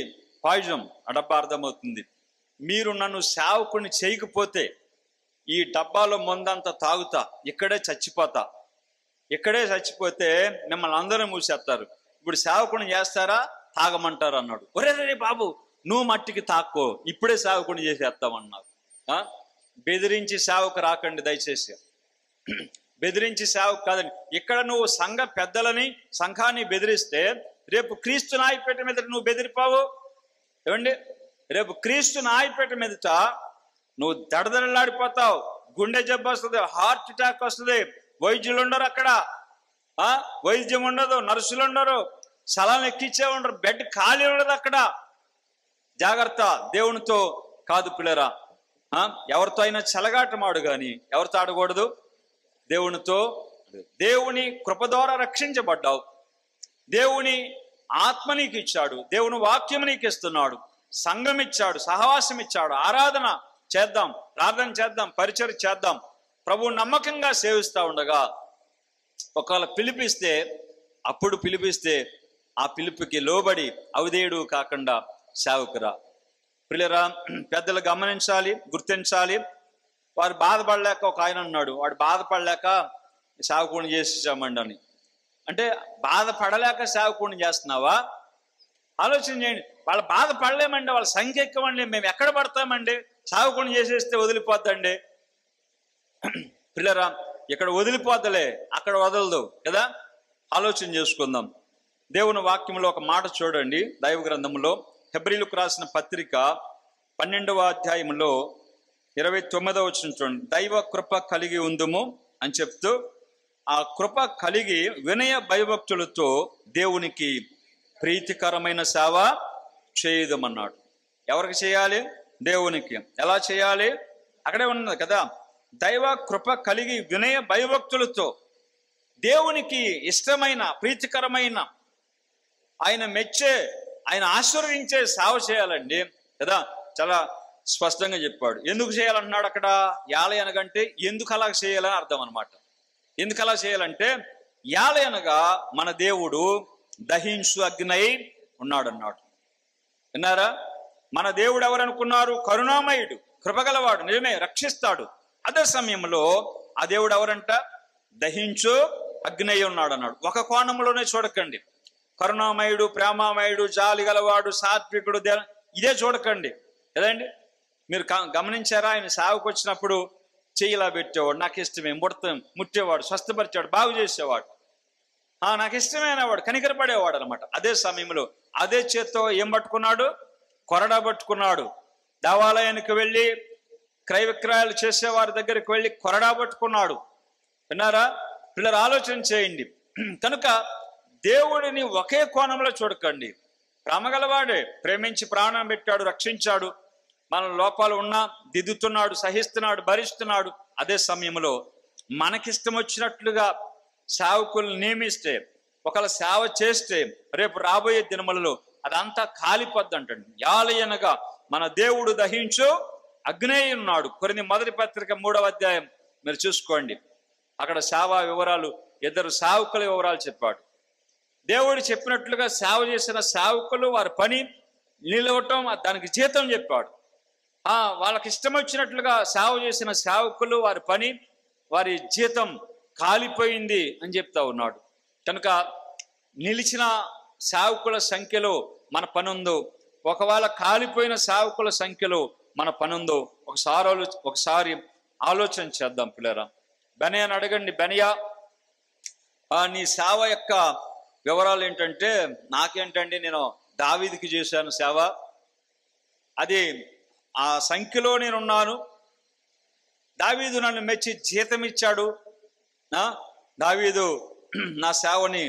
పాయిజం, ఆ డబ్బా అర్థమవుతుంది. మీరు నన్ను సేవకుని చేయకపోతే ఈ డబ్బాలో మందంతా తాగుతా, ఇక్కడే చచ్చిపోతే మిమ్మల్ని అందరూ మూసేస్తారు. ఇప్పుడు సేవకుని చేస్తారా, తాగమంటారు అన్నాడు. ఒరే బాబు, నువ్వు మట్టికి తాక్కో, ఇప్పుడే సేవకుని చేసేస్తామన్నారు. బెదిరించి సేవకు రాకండి దయచేసి. బెదిరించి సేవకు కాదండి. ఇక్కడ నువ్వు సంఘ పెద్దలని, సంఘాన్ని బెదిరిస్తే రేపు క్రీస్తు నాయపేట మీద నువ్వు బెదిరిపావు. ఏమండి, రేపు క్రీస్తు నాయపేట మీదట నువ్వు దడదడలాడిపోతావు, గుండె జబ్బు వస్తుంది, హార్ట్ అటాక్ వస్తుంది. వైద్యులు ఉండరు అక్కడ, వైద్యం ఉండదు, నర్సులు ఉండరు, స్థలాన్ని ఎక్కించే ఉండరు, బెడ్ ఖాళీ ఉండదు అక్కడ. జాగ్రత్త, దేవునితో కాదు పిల్లరా. ఎవరితో అయినా చెలగాటమాడు, కానీ ఎవరితో ఆడకూడదు? దేవునితో. దేవుని కృప ద్వారా రక్షించబడ్డావు, దేవుని ఆత్మ నీకు ఇచ్చాడు, దేవుని వాక్యం నీకు ఇస్తున్నాడు, సంఘం ఇచ్చాడు, సహవాసం ఇచ్చాడు. ఆరాధన చేద్దాం, ప్రార్థన చేద్దాం, పరిచయం చేద్దాం. ప్రభువు నమ్మకంగా సేవిస్తూ ఉండగా ఒకవేళ పిలిపిస్తే ఆ పిలుపుకి లోబడి అవిధేయుడు కాకుండా సేవకురా. పిల్లరా, పెద్దలు గమనించాలి, గుర్తించాలి. వారు బాధపడలేక ఒక ఆయన అన్నాడు, వాడు బాధపడలేక సేవకుడిని చేసేసామండి అని. అంటే బాధపడలేక సేవకుడిని చేస్తున్నావా? ఆలోచన చేయండి. వాళ్ళు బాధపడలేమండి, వాళ్ళ సంఖ్య ఎక్కువండి, మేము ఎక్కడ పడతామండి? సేవకుడిని చేసేస్తే వదిలిపోద్దండి. పిల్లరా, ఇక్కడ వదిలిపోద్దలే, అక్కడ వదలదు కదా. ఆలోచన చేసుకుందాం. దేవుని వాక్యంలో ఒక మాట చూడండి, దైవ గ్రంథంలో హెబ్రీలకు రాసిన పత్రిక 12వ అధ్యాయంలో 29వ వచనం చూడండి. దైవ కృప కలిగి ఉందుము అని చెప్తూ, ఆ కృప కలిగి వినయ భయభక్తులతో దేవునికి ప్రీతికరమైన సేవ చేయదమన్నాడు. ఎవరికి చేయాలి? దేవునికి. ఎలా చేయాలి? అక్కడే ఉన్నది కదా, దైవ కృప కలిగి వినయ భయభక్తులతో దేవునికి ఇష్టమైన ప్రీతికరమైన ఆయన మెచ్చే ఆయన ఆశీర్వదించే సేవ చేయాలండి కదా. చాలా స్పష్టంగా చెప్పాడు. ఎందుకు చేయాలంటున్నాడు అక్కడ? యాలయనగంటే ఎందుకు అలా చేయాలని అర్థం అనమాట. ఎందుకు అలా చేయాలంటే, యాలయనగా మన దేవుడు దహించు అగ్నై ఉన్నాడు అన్నాడు. విన్నారా? మన దేవుడు ఎవరనుకున్నారు? కరుణామయుడు, కృపగలవాడు, నిజమే, రక్షిస్తాడు. అదే సమయంలో ఆ దేవుడు ఎవరంట? దహించు అగ్నై ఉన్నాడు అన్నాడు. ఒక కోణంలోనే చూడకండి. కరుణామయుడు, ప్రేమామయుడు, జాలి గలవాడు, సాత్వికుడు, ఇదే చూడకండి కదండి. మీరు గమనించారా? ఆయన సేవకు వచ్చినప్పుడు చెయ్యిలా పెట్టేవాడు, నాకు ఇష్టమే, ముట్టేవాడు, స్వస్థపరిచేవాడు, బాగు చేసేవాడు, నాకు ఇష్టమైన వాడు, కనికరపడేవాడు అనమాట. అదే సమయంలో అదే చేత్తో ఏం పట్టుకున్నాడు? కొరడా పట్టుకున్నాడు. దేవాలయానికి వెళ్ళి క్రయ విక్రయాలు చేసేవారి దగ్గరికి వెళ్ళి కొరడా పట్టుకున్నాడు. విన్నారా? పిల్లలు ఆలోచన చేయండి. కనుక దేవుడిని ఒకే కోణంలో చూడకండి. ప్రేమగలవాడే, ప్రేమించి ప్రాణం పెట్టాడు, రక్షించాడు, మన లోపాలు ఉన్నా దిద్దుతున్నాడు, సహిస్తున్నాడు, భరిస్తున్నాడు. అదే సమయంలో మనకిష్టం వచ్చినట్లుగా సేవకులు నియమిస్తే, ఒకవేళ సేవ చేస్తే రేపు రాబోయే దినములలో అదంతా కాలిపోద్ది అంటండి. యాలయనగా మన దేవుడు దహించు అగ్నేయ ఉన్నాడు. కొరింథీ మొదటి పత్రిక 3వ అధ్యాయం మీరు చూసుకోండి. అక్కడ సేవా వివరాలు, ఇద్దరు సేవకుల వివరాలు చెప్పాడు. దేవుడు చెప్పినట్లుగా సేవ చేసిన సేవకులు వారి పని నిలవటం, దానికి జీతం చెప్పాడు. వాళ్ళకి ఇష్టం వచ్చినట్లుగా సేవ చేసిన సేవకులు వారి పని, వారి జీతం కాలిపోయింది అని చెప్తా ఉన్నాడు. కనుక నిలిచిన సేవకుల సంఖ్యలో మన పని ఉందో, ఒకవేళ కాలిపోయిన సేవకుల సంఖ్యలో మన పని ఉందో ఒకసారి ఆలోచన చేద్దాం పిల్లరా. బెనయాని అడగండి, బెనయా నీ సేవ యొక్క వివరాలు ఏంటంటే, నాకేంటండి, నేను దావీదుకి చేశాను సేవ, అది ఆ సంఖ్యలో నేనున్నాను, దావీదు నన్ను మెచ్చి జీతం ఇచ్చాడు, దావీదు నా సేవని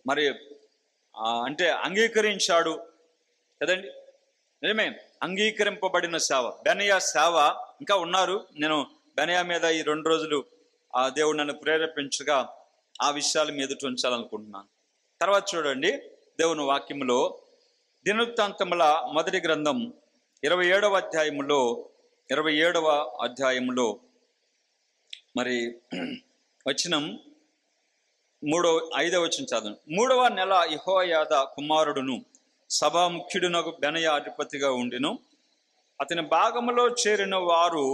మరి అంటే అంగీకరించాడు కదండి. నిజమే, అంగీకరింపబడిన సేవ బెనయా సేవ. ఇంకా ఉన్నారు. నేను బెనయా మీద ఈ 2 రోజులు దేవుడు నన్ను ప్రేరేపించగా ఆ విషయాలు మీద ఉంచాలనుకుంటున్నాను. తర్వాత చూడండి, దేవుని వాక్యంలో దినవృత్తాంతముల మొదటి గ్రంథం 27వ అధ్యాయంలో మరి వచనం 5వ వచనం చదవండి. 3వ నెల యెహోయాదా కుమారుడును సభాముఖ్యుడునకు బెనయా అధిపతిగా ఉండిను. అతని భాగములో చేరిన వారు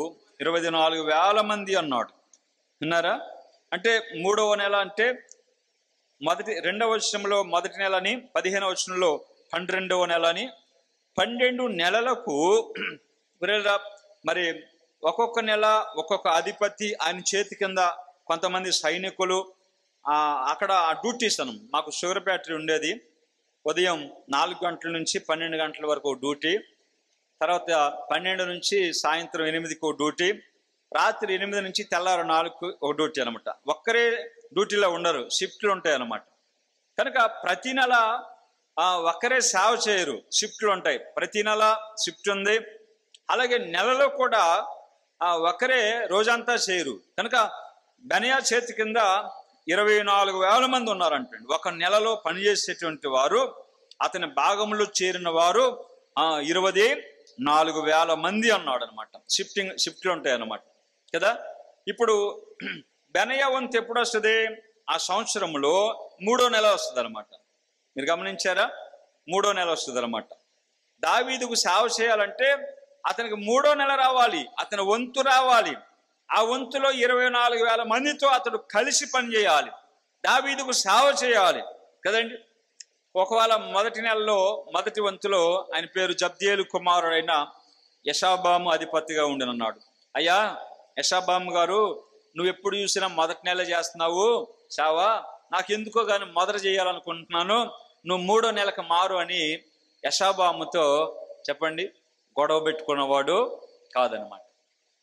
24,000 మంది అన్నాడు. విన్నారా? అంటే 3వ నెల అంటే 2వ వచనంలో మొదటి నెల అని, 15వ వచనంలో 12వ నెల అని, 12 నెలలకు మరి ఒక్కొక్క నెల ఒక్కొక్క అధిపతి, ఆయన చేతి కింద కొంతమంది సైనికులు. అక్కడ డ్యూటీస్ మాకు షుగర్ ఫ్యాక్టరీ ఉండేది. ఉదయం 4 గంటల నుంచి 12 గంటల వరకు డ్యూటీ, తర్వాత 12 నుంచి సాయంత్రం 8కు డ్యూటీ, రాత్రి 8 నుంచి తెల్లారు 4కు ఒక డ్యూటీ అనమాట. ఒక్కరే డ్యూటీలో ఉండరు, షిఫ్ట్లు ఉంటాయి అన్నమాట. కనుక ప్రతి నెల ఒక్కరే సేవ చేయరు, షిఫ్ట్లు ఉంటాయి. ప్రతి నెల షిఫ్ట్ ఉంది. అలాగే నెలలో కూడా ఒక్కరే రోజంతా చేయరు. కనుక బెనయా చేతి కింద 24,000 మంది ఉన్నారంటండి. ఒక నెలలో పనిచేసేటువంటి వారు, అతని భాగంలో చేరిన వారు 24,000 మంది అన్నాడు అనమాట. షిఫ్ట్లు ఉంటాయి అన్నమాట కదా. ఇప్పుడు బెనయా వంతు ఎప్పుడు వస్తుంది? ఆ సంవత్సరంలో 3వ నెల వస్తుంది అనమాట. మీరు గమనించారా? 3వ నెల వస్తుంది అనమాట. దావీదుకు సేవ చేయాలంటే అతనికి 3వ నెల రావాలి, అతని వంతు రావాలి. ఆ వంతులో 24,000 మందితో అతడు కలిసి పనిచేయాలి, దావీదుకు సేవ చేయాలి కదండి. ఒకవేళ మొదటి నెలలో మొదటి వంతులో ఆయన పేరు జబ్దియేలు కుమారుడైన యషాబాము అధిపతిగా ఉండనన్నాడు. అయ్యా యషాబాము గారు, నువ్వు ఎప్పుడు చూసినా మొదటి నెల చేస్తున్నావు సేవ, నాకు ఎందుకో కానీ మొదట చేయాలనుకుంటున్నాను, నువ్వు 3వ నెలకు మారు అని యషాబాముతో చెప్పండి గొడవ పెట్టుకున్నవాడు కాదనమాట.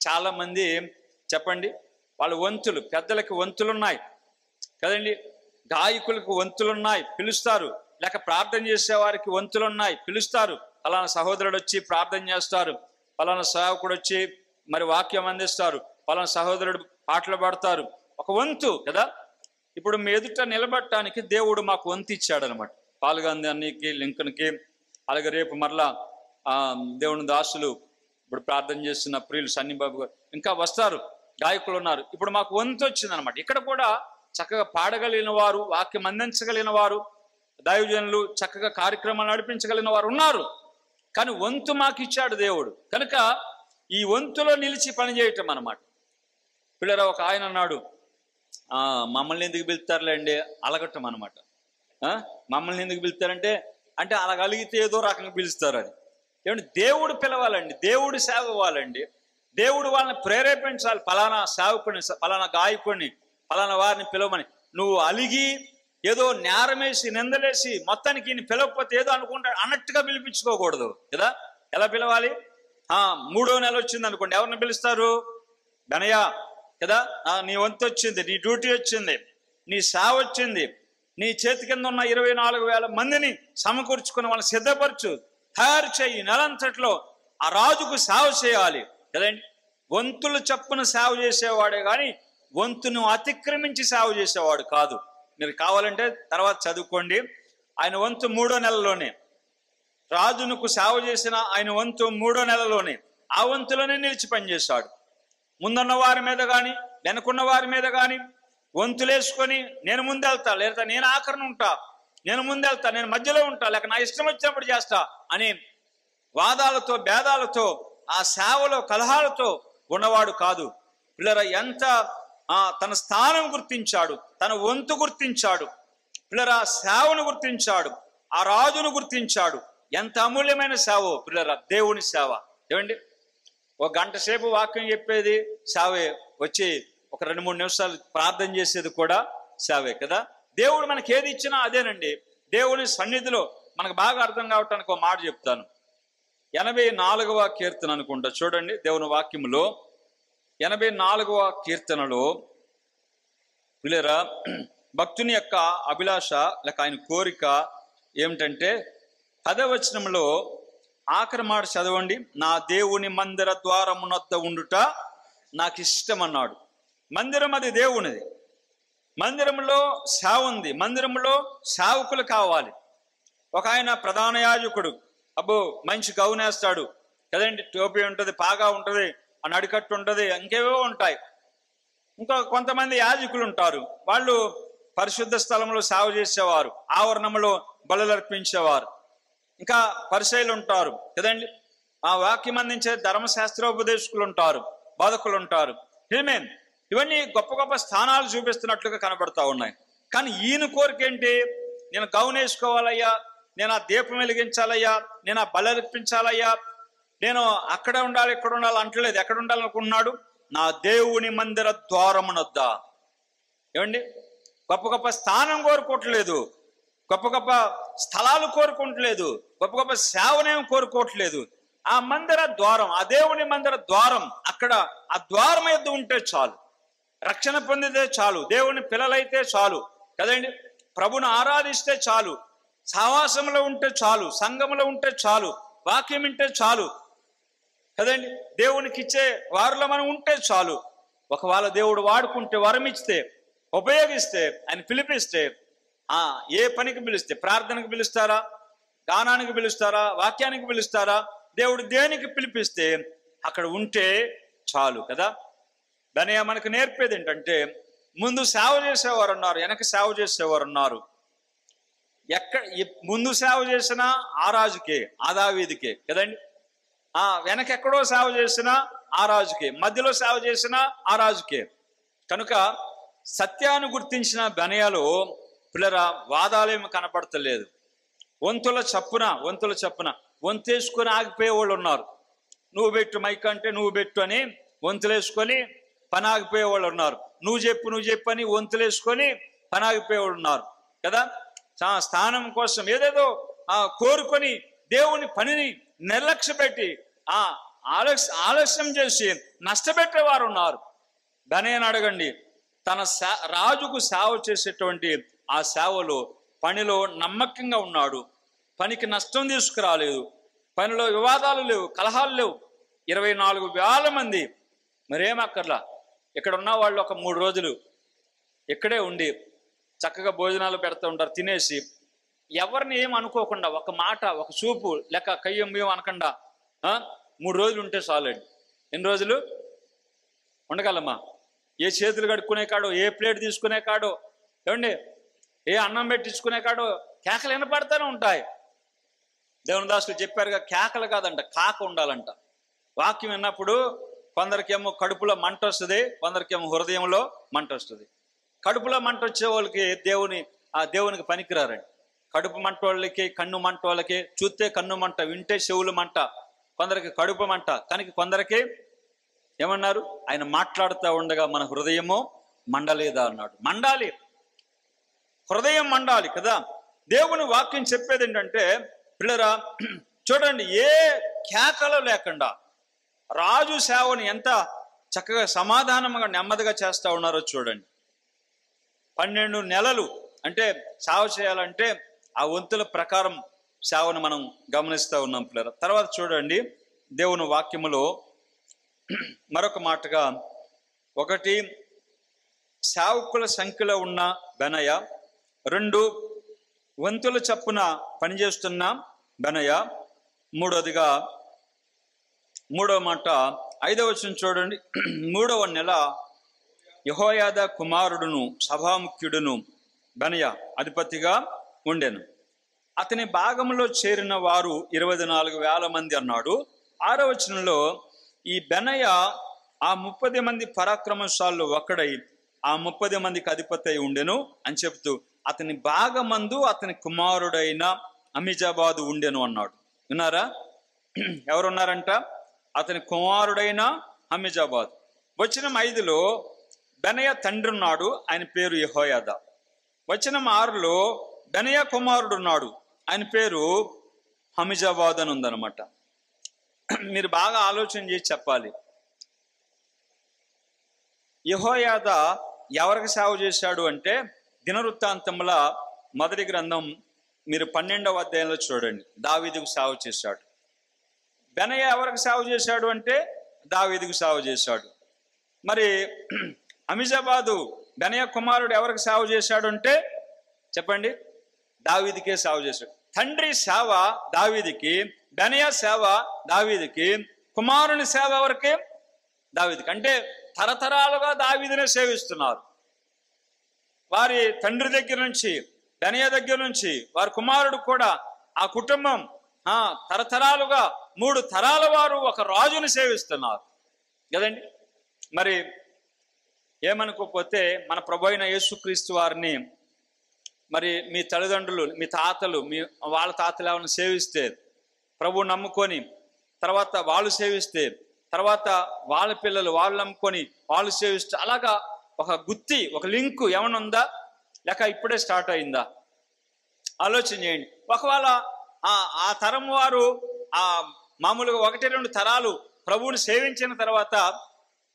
చాలామంది చెప్పండి వాళ్ళ వంతులు, పెద్దలకి వంతులు ఉన్నాయి కదండి, గాయకులకు వంతులు ఉన్నాయి పిలుస్తారు, లేక ప్రార్థన చేసేవారికి వంతులు ఉన్నాయి పిలుస్తారు. పలానా సహోదరుడు వచ్చి ప్రార్థన చేస్తారు, పలానా సేవకుడు వచ్చి మరి వాక్యం అందిస్తారు, పలానా సహోదరుడు పాటలు పాడతారు, ఒక వంతు కదా. ఇప్పుడు మీ ఎదుట నిలబడటానికి దేవుడు మాకు వంతు ఇచ్చాడు అనమాట. పాల్గాంధానికి, లింకన్కి, అలాగే రేపు మరలా దేవుని దాసులు ఇప్పుడు ప్రార్థన చేస్తున్న ప్రియులు సన్నిబాబు గారు ఇంకా వస్తారు, గాయకులు ఉన్నారు. ఇప్పుడు మాకు వంతు వచ్చింది అనమాట. ఇక్కడ కూడా చక్కగా పాడగలిగిన వారు, వాక్యం అందించగలిగిన వారు, దైవజనులు చక్కగా కార్యక్రమాలు నడిపించగలిగిన వారు ఉన్నారు. కానీ వంతు మాకు ఇచ్చాడు దేవుడు కనుక ఈ వంతులో నిలిచి పనిచేయటం అన్నమాట. పిల్లరా ఒక ఆయన అన్నాడు, మమ్మల్ని ఎందుకు పిలుస్తారులేండి అలగటం అనమాట. మమ్మల్ని ఎందుకు పిలుస్తారంటే అంటే అలాగలిగితే ఏదో రకంగా పిలుస్తారు. అది ఏమంటే దేవుడు పిలవాలండి, దేవుడు సేవ ఇవ్వాలండి, దేవుడు వాళ్ళని ప్రేరేపించాలి. పలానా సేవకుని, పలానా గాయకుడిని, పలానా వారిని పిలవమని. నువ్వు అలిగి ఏదో నేరమేసి నిందలేసి మొత్తానికి ఈయన పిలవకపోతే ఏదో అనుకుంటా అన్నట్టుగా పిలిపించుకోకూడదు కదా. ఎలా పిలవాలి? 3వ నెల వచ్చింది అనుకోండి, ఎవరిని పిలుస్తారు? బెనయ్య కదా, నీ వంతు వచ్చింది, నీ డ్యూటీ వచ్చింది, నీ సేవ వచ్చింది, నీ చేతి కింద ఉన్న 24,000 మందిని సమకూర్చుకుని వాళ్ళని సిద్ధపరచు, తయారు చేయి, నెలంతట్లో ఆ రాజుకు సేవ చేయాలి కదండి. వంతులు చప్పున సేవ చేసేవాడే కానీ వంతును అతిక్రమించి సేవ చేసేవాడు కాదు. మీరు కావాలంటే తర్వాత చదువుకోండి. ఆయన వంతు 3వ నెలలోనే, రాజునకు సేవ చేసిన ఆయన వంతు 3వ నెలలోనే, ఆ వంతులోనే నిలిచి పనిచేశాడు. ముందున్న వారి మీద కానీ వెనుకున్న వారి మీద కానీ వంతులేసుకొని నేను ముందెళ్తా, లేదా నేను ఆఖరణ ఉంటా, నేను ముందెళ్తా, నేను మధ్యలో ఉంటా, లేక నా ఇష్టం వచ్చినప్పుడు చేస్తా అని వాదాలతో భేదాలతో ఆ సేవలో కలహాలతో ఉన్నవాడు కాదు. పిల్లరా ఎంత తన స్థానం గుర్తించాడు, తన వంతు గుర్తించాడు, పిల్లరా సేవను గుర్తించాడు, ఆ రాజును గుర్తించాడు. ఎంత అమూల్యమైన సేవ పిల్లరా, దేవుని సేవ. ఏమండి, ఒక గంట సేపు వాక్యం చెప్పేది సేవే, వచ్చి ఒక 2-3 నిమిషాలు ప్రార్థన చేసేది కూడా సేవే కదా. దేవుడు మనకి ఏది ఇచ్చినా అదేనండి. దేవుని సన్నిధిలో మనకు బాగా అర్థం కావటానికి ఒక మాట చెప్తాను. 84వ కీర్తన అనుకుంటా చూడండి, దేవుని వాక్యములో 84వ కీర్తనలో పిల్లరా భక్తుని యొక్క అభిలాష లేక ఆయన కోరిక ఏమిటంటే 10వ వచనంలో ఆఖరి మాట చదవండి. నా దేవుని మందిర ద్వారమునొద్ద ఉండుట నాకు ఇష్టం అన్నాడు. మందిరం అది దేవునిది, మందిరంలో సేవ ఉంది, మందిరంలో సేవకులు కావాలి. ఒక ఆయన ప్రధాన యాజకుడు, అబ్బో మంచి గౌన్ వేస్తాడు కదండి, టోపీ ఉంటుంది, పాగా ఉంటుంది, ఆ నడికట్టు ఉంటుంది, ఇంకేవో ఉంటాయి. ఇంకా కొంతమంది యాజకులు ఉంటారు, వాళ్ళు పరిశుద్ధ స్థలంలో సేవ చేసేవారు, ఆవరణంలో బలులు అర్పించేవారు. ఇంకా పరిసయ్యులు ఉంటారు కదండి, ఆ వాక్యం అందించే ధర్మశాస్త్రోపదేశకులు ఉంటారు, బోధకులు ఉంటారు. ఇవన్నీ గొప్ప గొప్ప స్థానాలు చూపిస్తున్నట్లుగా కనబడతా ఉన్నాయి. కానీ ఈయన కోరిక ఏంటి? నేను గౌన్ వేసుకోవాలయ్యా, నేను ఆ దీపం వెలిగించాలయ్యా, నేను ఆ బలి అర్పించాలయ్యా, నేను అక్కడ ఉండాలి ఇక్కడ ఉండాలి అంటలేదు. ఎక్కడ ఉండాలనుకుంటున్నాడు? నా దేవుని మందిర ద్వారమునొద్ద. ఏమండి, గొప్ప గొప్ప స్థానం కోరుకోవట్లేదు, గొప్ప గొప్ప స్థలాలు కోరుకోవట్లేదు, గొప్ప గొప్ప సేవనేం కోరుకోవట్లేదు. ఆ మందిర ద్వారం, ఆ దేవుని మందిర ద్వారం, అక్కడ ఆ ద్వారం యొద్ద ఉంటే చాలు, రక్షణ పొందితే చాలు, దేవుని పిల్లలైతే చాలు కదండి, ప్రభుని ఆరాధిస్తే చాలు, సహవాసంలో ఉంటే చాలు, సంఘంలో ఉంటే చాలు, వాక్యం వింటే చాలు కదండి, దేవునికి ఇచ్చే వారిలో మనం ఉంటే చాలు. ఒకవేళ దేవుడు వాడుకుంటే, వరమిస్తే, ఉపయోగిస్తే, ఆయన పిలిపిస్తే, ఏ పనికి పిలిస్తే, ప్రార్థనకు పిలుస్తారా, గానానికి పిలుస్తారా, వాక్యానికి పిలుస్తారా, దేవుడు దేనికి పిలిపిస్తే అక్కడ ఉంటే చాలు కదా. బెనయ్య మనకు నేర్పేది ఏంటంటే, ముందు సేవ చేసేవారు ఉన్నారు, వెనక సేవ చేసేవారు ఉన్నారు. ముందు సేవ చేసినా ఆ రాజుకే, ఆ దావీదుకే కదండి. వెనకెక్కడో సేవ చేసినా ఆ రాజుకే, మధ్యలో సేవ చేసినా ఆ రాజుకే. కనుక సత్యాన్ని గుర్తించిన బెనయాలో పిల్లరా వాదాలేమి కనపడతలేదు. వంతుల చప్పున వంతేసుకొని ఆగిపోయే వాళ్ళు ఉన్నారు. నువ్వు పెట్టు మైక్ అంటే నువ్వు పెట్టు అని వంతులేసుకొని పని ఆగిపోయే వాళ్ళు ఉన్నారు. నువ్వు చెప్పు అని వంతులేసుకొని పని ఆగిపోయే వాళ్ళు ఉన్నారు కదా. స్థానం కోసం ఏదేదో కోరుకొని దేవుని పనిని నిర్లక్ష్య పెట్టి ఆలస్యం చేసి నష్టపెట్టేవారు ఉన్నారు. బెనయాను అడగండి, తన రాజుకు సేవ చేసేటువంటి ఆ సేవలో పనిలో నమ్మకంగా ఉన్నాడు. పనికి నష్టం తీసుకురాలేదు. పనిలో వివాదాలు లేవు, కలహాలు లేవు. 24,000 మంది మరేమక్కర్లా. ఇక్కడ ఉన్న వాళ్ళు ఒక 3 రోజులు ఇక్కడే ఉండి చక్కగా భోజనాలు పెడతా ఉంటారు. తినేసి ఎవరిని ఏం అనుకోకుండా ఒక మాట, ఒక చూపు లేక కయ్యం అనకుండా 3 రోజులు ఉంటే చాలండి. ఎన్ని రోజులు ఉండగలమా? ఏ చేతులు కడుక్కునే కాడో, ఏ ప్లేట్ తీసుకునే కాడో, ఏమండి ఏ అన్నం పెట్టించుకునే కాడో కేకలు వినపడతానే ఉంటాయి. దేవుని దాసులు చెప్పారుగా, కేకలు కాదంట, కాక ఉండాలంట. వాక్యం విన్నప్పుడు కొందరికేమో కడుపులో మంట వస్తుంది, కొందరికేమో హృదయంలో మంట వస్తుంది. కడుపులో మంట వచ్చే వాళ్ళకి దేవునికి పనికిరారండి. కడుపు మంట వాళ్ళకి, కన్ను మంట వాళ్ళకి, చూస్తే కన్ను మంట, వింటే చెవులు మంట. కొందరికి కడుపు మంట, కనుక కొందరికి ఏమన్నారు, ఆయన మాట్లాడుతూ ఉండగా మన హృదయము మండలేదా అన్నాడు. మండాలి, హృదయం మండాలి కదా. దేవుని వాక్యం చెప్పేది ఏంటంటే పిల్లరా చూడండి, ఏ కేకలు లేకుండా రాజు సేవని ఎంత చక్కగా సమాధానంగా నెమ్మదిగా చేస్తూ ఉన్నారో చూడండి. 12 నెలలు అంటే సేవ చేయాలంటే ఆ వంతుల ప్రకారం సేవను మనం గమనిస్తూ ఉన్నాం పిల్లరా. తర్వాత చూడండి దేవుని వాక్యములో మరొక మాటగా, 1 సేవకుల సంఖ్యలో ఉన్న బెనయ, 2 వంతుల చప్పున పనిచేస్తున్న బెనయ, 3వదిగా 3వ మాట 5వ వచనం చూడండి. 3వ నెల యెహోయాదా కుమారుడును సభాముఖ్యుడును బెనయ అధిపతిగా ఉండెను. అతని భాగంలో చేరిన వారు 24,000 మంది అన్నాడు. 6వ వచనంలో ఈ బెనయ ఆ 30 మంది పరాక్రమశాల్లో ఒకడై ఆ 30 మందికి అధిపతి అయి ఉండెను అని చెప్తూ అతని భాగమందు అతని కుమారుడైన అమిజాబాదు ఉండెను అన్నాడు. విన్నారా? ఎవరున్నారంట? అతని కుమారుడైన అమిజాబాదు. వచనం 5లో బెనయ తండ్రి ఉన్నాడు, ఆయన పేరు యెహోయాదా. వచనం 6లో బెనయ కుమారుడు ఉన్నాడు, ఆయన పేరు అమిజాబాదు అని ఉందన్నమాట. మీరు బాగా ఆలోచన చేసి చెప్పాలి. యెహోయాదా ఎవరికి సేవ చేశాడు అంటే, దినవృత్తాంతముల 1వ గ్రంథం మీరు 12వ అధ్యాయంలో చూడండి, దావీదుకు సేవ చేశాడు. బెనయ ఎవరికి సేవ చేశాడు అంటే దావీదుకు సేవ చేశాడు. మరి అమిజాబాదు బెనయ కుమారుడు ఎవరికి సేవ చేశాడు అంటే చెప్పండి, దావీదుకే సేవ చేశాడు. తండ్రి సేవ దావీదుకి, బెనయ సేవ దావీదుకి, కుమారుని సేవ ఎవరికి? దావీదుకి. అంటే తరతరాలుగా దావీదునే సేవిస్తున్నారు. వారి తండ్రి దగ్గర నుంచి, బెనయ దగ్గర నుంచి వారి కుమారుడు కూడా, ఆ కుటుంబం తరతరాలుగా 3 తరాల వారు ఒక రాజుని సేవిస్తున్నారు కదండి. మరి ఏమనుకోకపోతే మన ప్రభు అయిన యేసుక్రీస్తు వారిని మరి మీ తల్లిదండ్రులు, మీ తాతలు, వాళ్ళ తాతలు ఎవరిని సేవిస్తే, ప్రభు నమ్ముకొని తర్వాత వాళ్ళు సేవిస్తే, తర్వాత వాళ్ళ పిల్లలు వాళ్ళు నమ్ముకొని వాళ్ళు సేవిస్తే, అలాగా ఒక గుత్తి, ఒక లింకు ఏమైనా ఉందా, లేక ఇప్పుడే స్టార్ట్ అయిందా? ఆలోచన చేయండి. ఒకవేళ ఆ తరం వారు మామూలుగా 1-2 తరాలు ప్రభువుని సేవించిన తర్వాత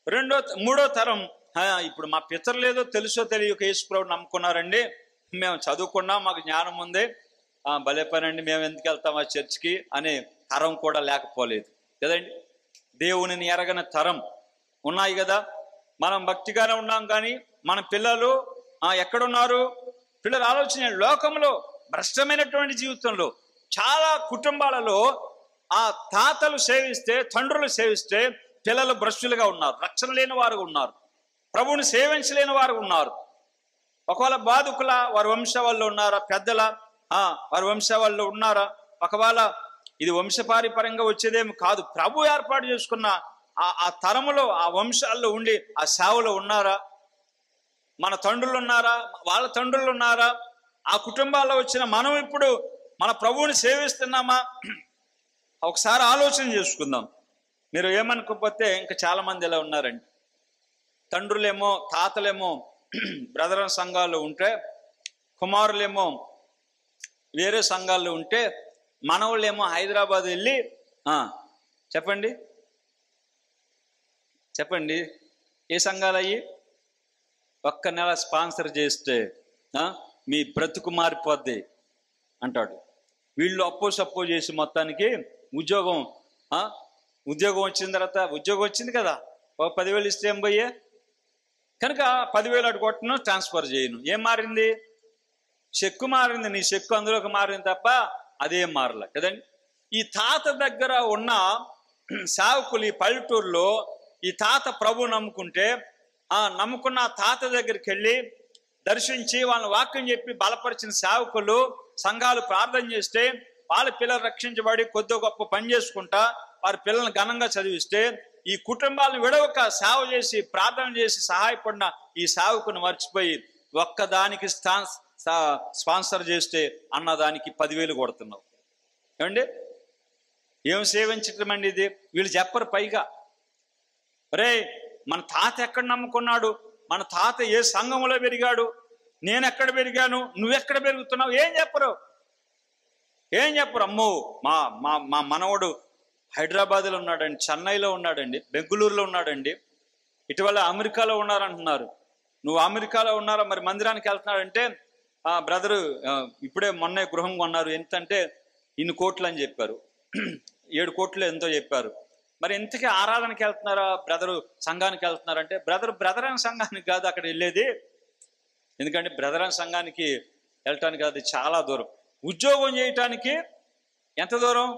3వ తరం ఇప్పుడు మా పితరులు ఏదో తెలుసో తెలియక యేసు ప్రభువుని నమ్ముకున్నారండి, మేము చదువుకున్నాం, మాకు జ్ఞానం ఉంది, భలే పనండి, మేము ఎందుకు వెళ్తాం ఆ చర్చికి అనే తరం కూడా లేకపోలేదు కదండి. దేవునిని ఎరగని తరం ఉన్నాయి కదా. మనం భక్తిగానే ఉన్నాం, కానీ మన పిల్లలు ఎక్కడున్నారు? పిల్లలు ఆలోచన, లోకంలో భ్రష్టమైనటువంటి జీవితంలో చాలా కుటుంబాలలో తాతలు సేవిస్తే, తండ్రులు సేవిస్తే పిల్లలు భ్రష్టులుగా ఉన్నారు, రక్షణ లేని వారు ఉన్నారు, ప్రభువుని సేవించలేని వారు ఉన్నారు. ఒకవేళ బాధకుల వారి వంశావళిలో ఉన్నారా? పెద్దల వారి వంశావళిలో ఉన్నారా? ఒకవేళ ఇది వంశపారంపర్యంగా వచ్చేదేమి కాదు. ప్రభు ఏర్పాటు చేసుకున్న ఆ తరములో, ఆ వంశాల్లో ఉండి ఆ సేవలో ఉన్నారా? మన తండ్రులు ఉన్నారా? వాళ్ళ తండ్రులు ఉన్నారా? ఆ కుటుంబాల్లో వచ్చిన మనం ఇప్పుడు మన ప్రభువుని సేవిస్తున్నామా? ఒకసారి ఆలోచన చేసుకుందాం. మీరు ఏమనుకోకపోతే ఇంకా చాలా మంది ఇలా ఉన్నారండి. తండ్రులేమో, తాతలేమో బ్రదర్ సంఘాల్లో ఉంటే, కుమారులేమో వేరే సంఘాల్లో ఉంటే, మనవాళ్ళేమో హైదరాబాద్ వెళ్ళి చెప్పండి చెప్పండి ఏ సంఘాలు అయ్యి ఒక్క నెల స్పాన్సర్ చేస్తే మీ బ్రతుకు మారిపోద్ది అంటాడు. వీళ్ళు అప్పో సప్పో చేసి మొత్తానికి ఉద్యోగం వచ్చిన తర్వాత, ఉద్యోగం వచ్చింది కదా, ఒక 10,000 ఇస్తే ఏం పోయే, కనుక 10,000 అటు కొట్టను, ట్రాన్స్ఫర్ చేయను. ఏం మారింది? చెక్కు మారింది. నీ చెక్కు అందులోకి మారింది తప్ప అదేం మారలే కదండి. ఈ తాత దగ్గర ఉన్న సేవకులు ఈ పల్లెటూరులో, ఈ తాత ప్రభు నమ్ముకుంటే, నమ్ముకున్న తాత దగ్గరికి వెళ్ళి దర్శించి వాళ్ళని వాక్యం చెప్పి బలపరిచిన సేవకులు, సంఘాలు ప్రార్థన చేస్తే వాళ్ళ పిల్లలు రక్షించబడి కొద్ది గొప్ప పని చేసుకుంటా వారి పిల్లల్ని ఘనంగా చదివిస్తే, ఈ కుటుంబాలను విడవక సేవ చేసి ప్రార్థన చేసి సహాయపడిన ఈ సేవకుని మర్చిపోయి ఒక్కదానికి స్పాన్సర్ చేస్తే అన్నదానికి 10,000 కొడుతున్నావు. ఏమండి, ఏం సేవించటం అండి ఇది? వీళ్ళు చెప్పరు. పైగా రే, మన తాత ఎక్కడ నమ్ముకున్నాడు, మన తాత ఏ సంఘంలో పెరిగాడు, నేను ఎక్కడ పెరిగాను, నువ్వెక్కడ పెరుగుతున్నావు, ఏం చెప్పరు. అమ్మో మా మనవడు హైదరాబాద్లో ఉన్నాడండి, చెన్నైలో ఉన్నాడండి, బెంగళూరులో ఉన్నాడండి, ఇటీవల అమెరికాలో ఉన్నారంటున్నారు. నువ్వు అమెరికాలో ఉన్నారా, మరి మందిరానికి వెళ్తున్నాడంటే, బ్రదరు ఇప్పుడే మొన్నే గృహం కొన్నారు, ఎంతంటే ఇన్ని కోట్లు అని చెప్పారు, 7 కోట్లు ఎంతో చెప్పారు. మరి ఇంతకీ ఆరాధనకి వెళ్తున్నారా, బ్రదరు సంఘానికి వెళ్తున్నారంటే, బ్రదర్ అని సంఘానికి కాదు అక్కడ వెళ్ళేది. ఎందుకంటే బ్రదర్ అని సంఘానికి వెళ్ళటానికి అది చాలా దూరం. ఉద్యోగం చేయటానికి ఎంత దూరం?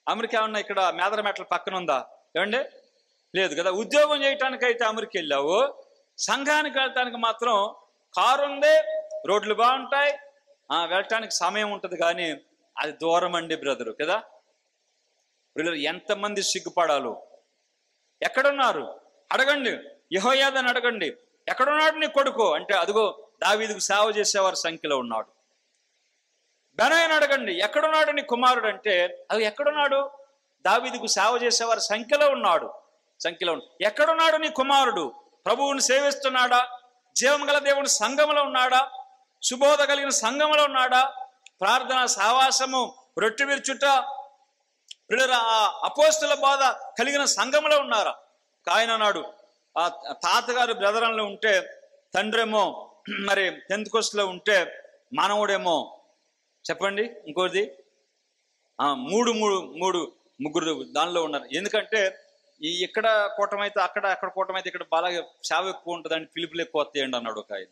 అమెరికా ఏమన్నా ఇక్కడ మేదరమెట్ల పక్కన ఉందా? ఏమండి, లేదు కదా. ఉద్యోగం చేయటానికి అయితే అమెరికా వెళ్ళావు, సంఘానికి వెళ్ళటానికి మాత్రం కారు ఉంది, రోడ్లు బాగుంటాయి, వెళ్ళటానికి సమయం ఉంటుంది, కానీ అది దూరం అండి బ్రదరు కదా. వీళ్ళు ఎంతమంది సిగ్గుపడాలో. ఎక్కడున్నారు అడగండి, యెహోయాదాని అడగండి, ఎక్కడున్నాడు నీ కొడుకు అంటే, అదిగో దావీదుకు సేవ చేసేవారు సంఖ్యలో ఉన్నాడు. బెనాయాని అడగండి, ఎక్కడున్నాడు నీ కుమారుడు అంటే, అది ఎక్కడున్నాడు? దావీదుకు సేవ చేసేవారు సంఖ్యలో ఉన్నాడు. ఎక్కడున్నాడు నీ కుమారుడు? ప్రభువుని సేవిస్తున్నాడా? జీవం గల దేవుని సంఘంలో ఉన్నాడా? సుబోధ కలిగిన సంఘంలో ఉన్నాడా? ప్రార్థన సహవాసము, రొట్టె విరుచుట, పిల్లల అపోస్తుల బోధ కలిగిన సంఘంలో ఉన్నారా? ఆయన అన్నాడు, ఆ తాతగారు బ్రదరంలో ఉంటే, తండ్రేమో మరి పెంతెకొస్తేలో ఉంటే, మనవుడేమో చెప్పండి ఇంకోటి ముగ్గురు దానిలో ఉన్నారు. ఎందుకంటే ఇక్కడ కూటమైతే అక్కడ కూటమైతే ఇక్కడ బాగా సేవ ఎక్కువ ఉంటుందండి, పిలుపులు ఎక్కువ వస్తాయండి అన్నాడు ఒక ఆయన.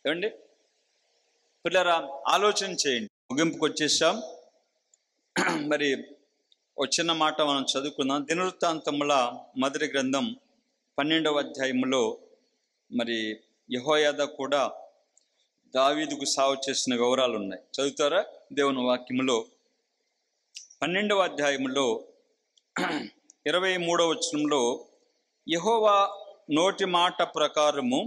ఏమండి పిల్లరా, ఆలోచన చేయండి. ముగింపుకు వచ్చేసాం. మరి ఒక చిన్న మాట మనం చదువుకుందాం. దినవృత్తాంతముల మొదటి గ్రంథం 12వ అధ్యాయంలో మరి యెహోయాదా కూడా దావీదుకు సేవ చేసిన వివరాలు ఉన్నాయి. చదువుతారా? దేవుని వాక్యములో 12వ అధ్యాయంలో 23వ వచనంలో, యెహోవా నోటి మాట ప్రకారము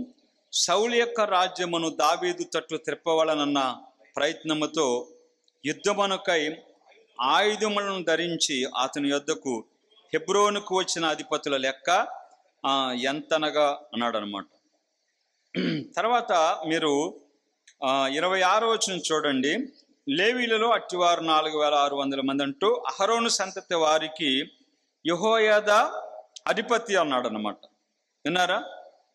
సౌలు యొక్క రాజ్యమును దావీదు తట్టు త్రిప్పవలనన్న ప్రయత్నముతో యుద్ధమునకై ఆయుధములను ధరించి అతని యొద్దకు హెబ్రోనుకు వచ్చిన అధిపతుల లెక్క ఎంతనగా అన్నాడు అనమాట. తర్వాత మీరు 26వ వచనం చూడండి. లేవీలలో అట్టివారు 4,600 మంది అంటూ అహరోను సంతతి వారికి యెహోయాదా అధిపతి అన్నాడు అన్నమాట. విన్నారా?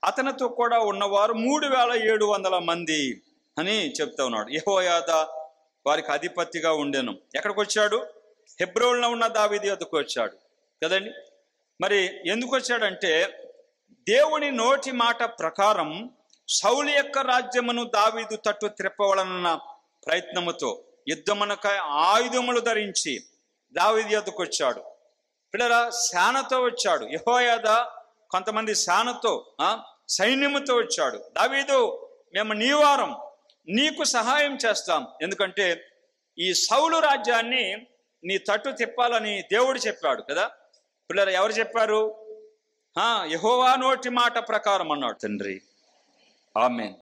అతనితో కూడా ఉన్నవారు 3,700 మంది అని చెప్తా ఉన్నాడు. యెహోయాదా వారికి అధిపతిగా ఉండెను. ఎక్కడికి వచ్చాడు? హెబ్రోనులో ఉన్న దావీదు వద్దకు వచ్చాడు కదండి. మరి ఎందుకు వచ్చాడంటే, దేవుని నోటి మాట ప్రకారం సౌలు యొక్క రాజ్యమును దావీదు తట్టు త్రిప్పవలనన్న ప్రయత్నముతో యుద్ధమునకై ఆయుధములు ధరించి దావీదు యొద్దకు వచ్చాడు. పిల్లరా, సేనతో వచ్చాడు. యెహోయాదా కొంతమంది సేనతో సైన్యముతో వచ్చాడు. దావీదు, మేము నీ వారం, నీకు సహాయం చేస్తాం. ఎందుకంటే ఈ సౌలు రాజ్యాన్ని నీ తట్టు తిప్పాలని దేవుడు చెప్పాడు కదా. పిల్లలు ఎవరు చెప్పారు? యెహోవా నోటి మాట ప్రకారం అన్నాడు తండ్రి. ఆమేన్.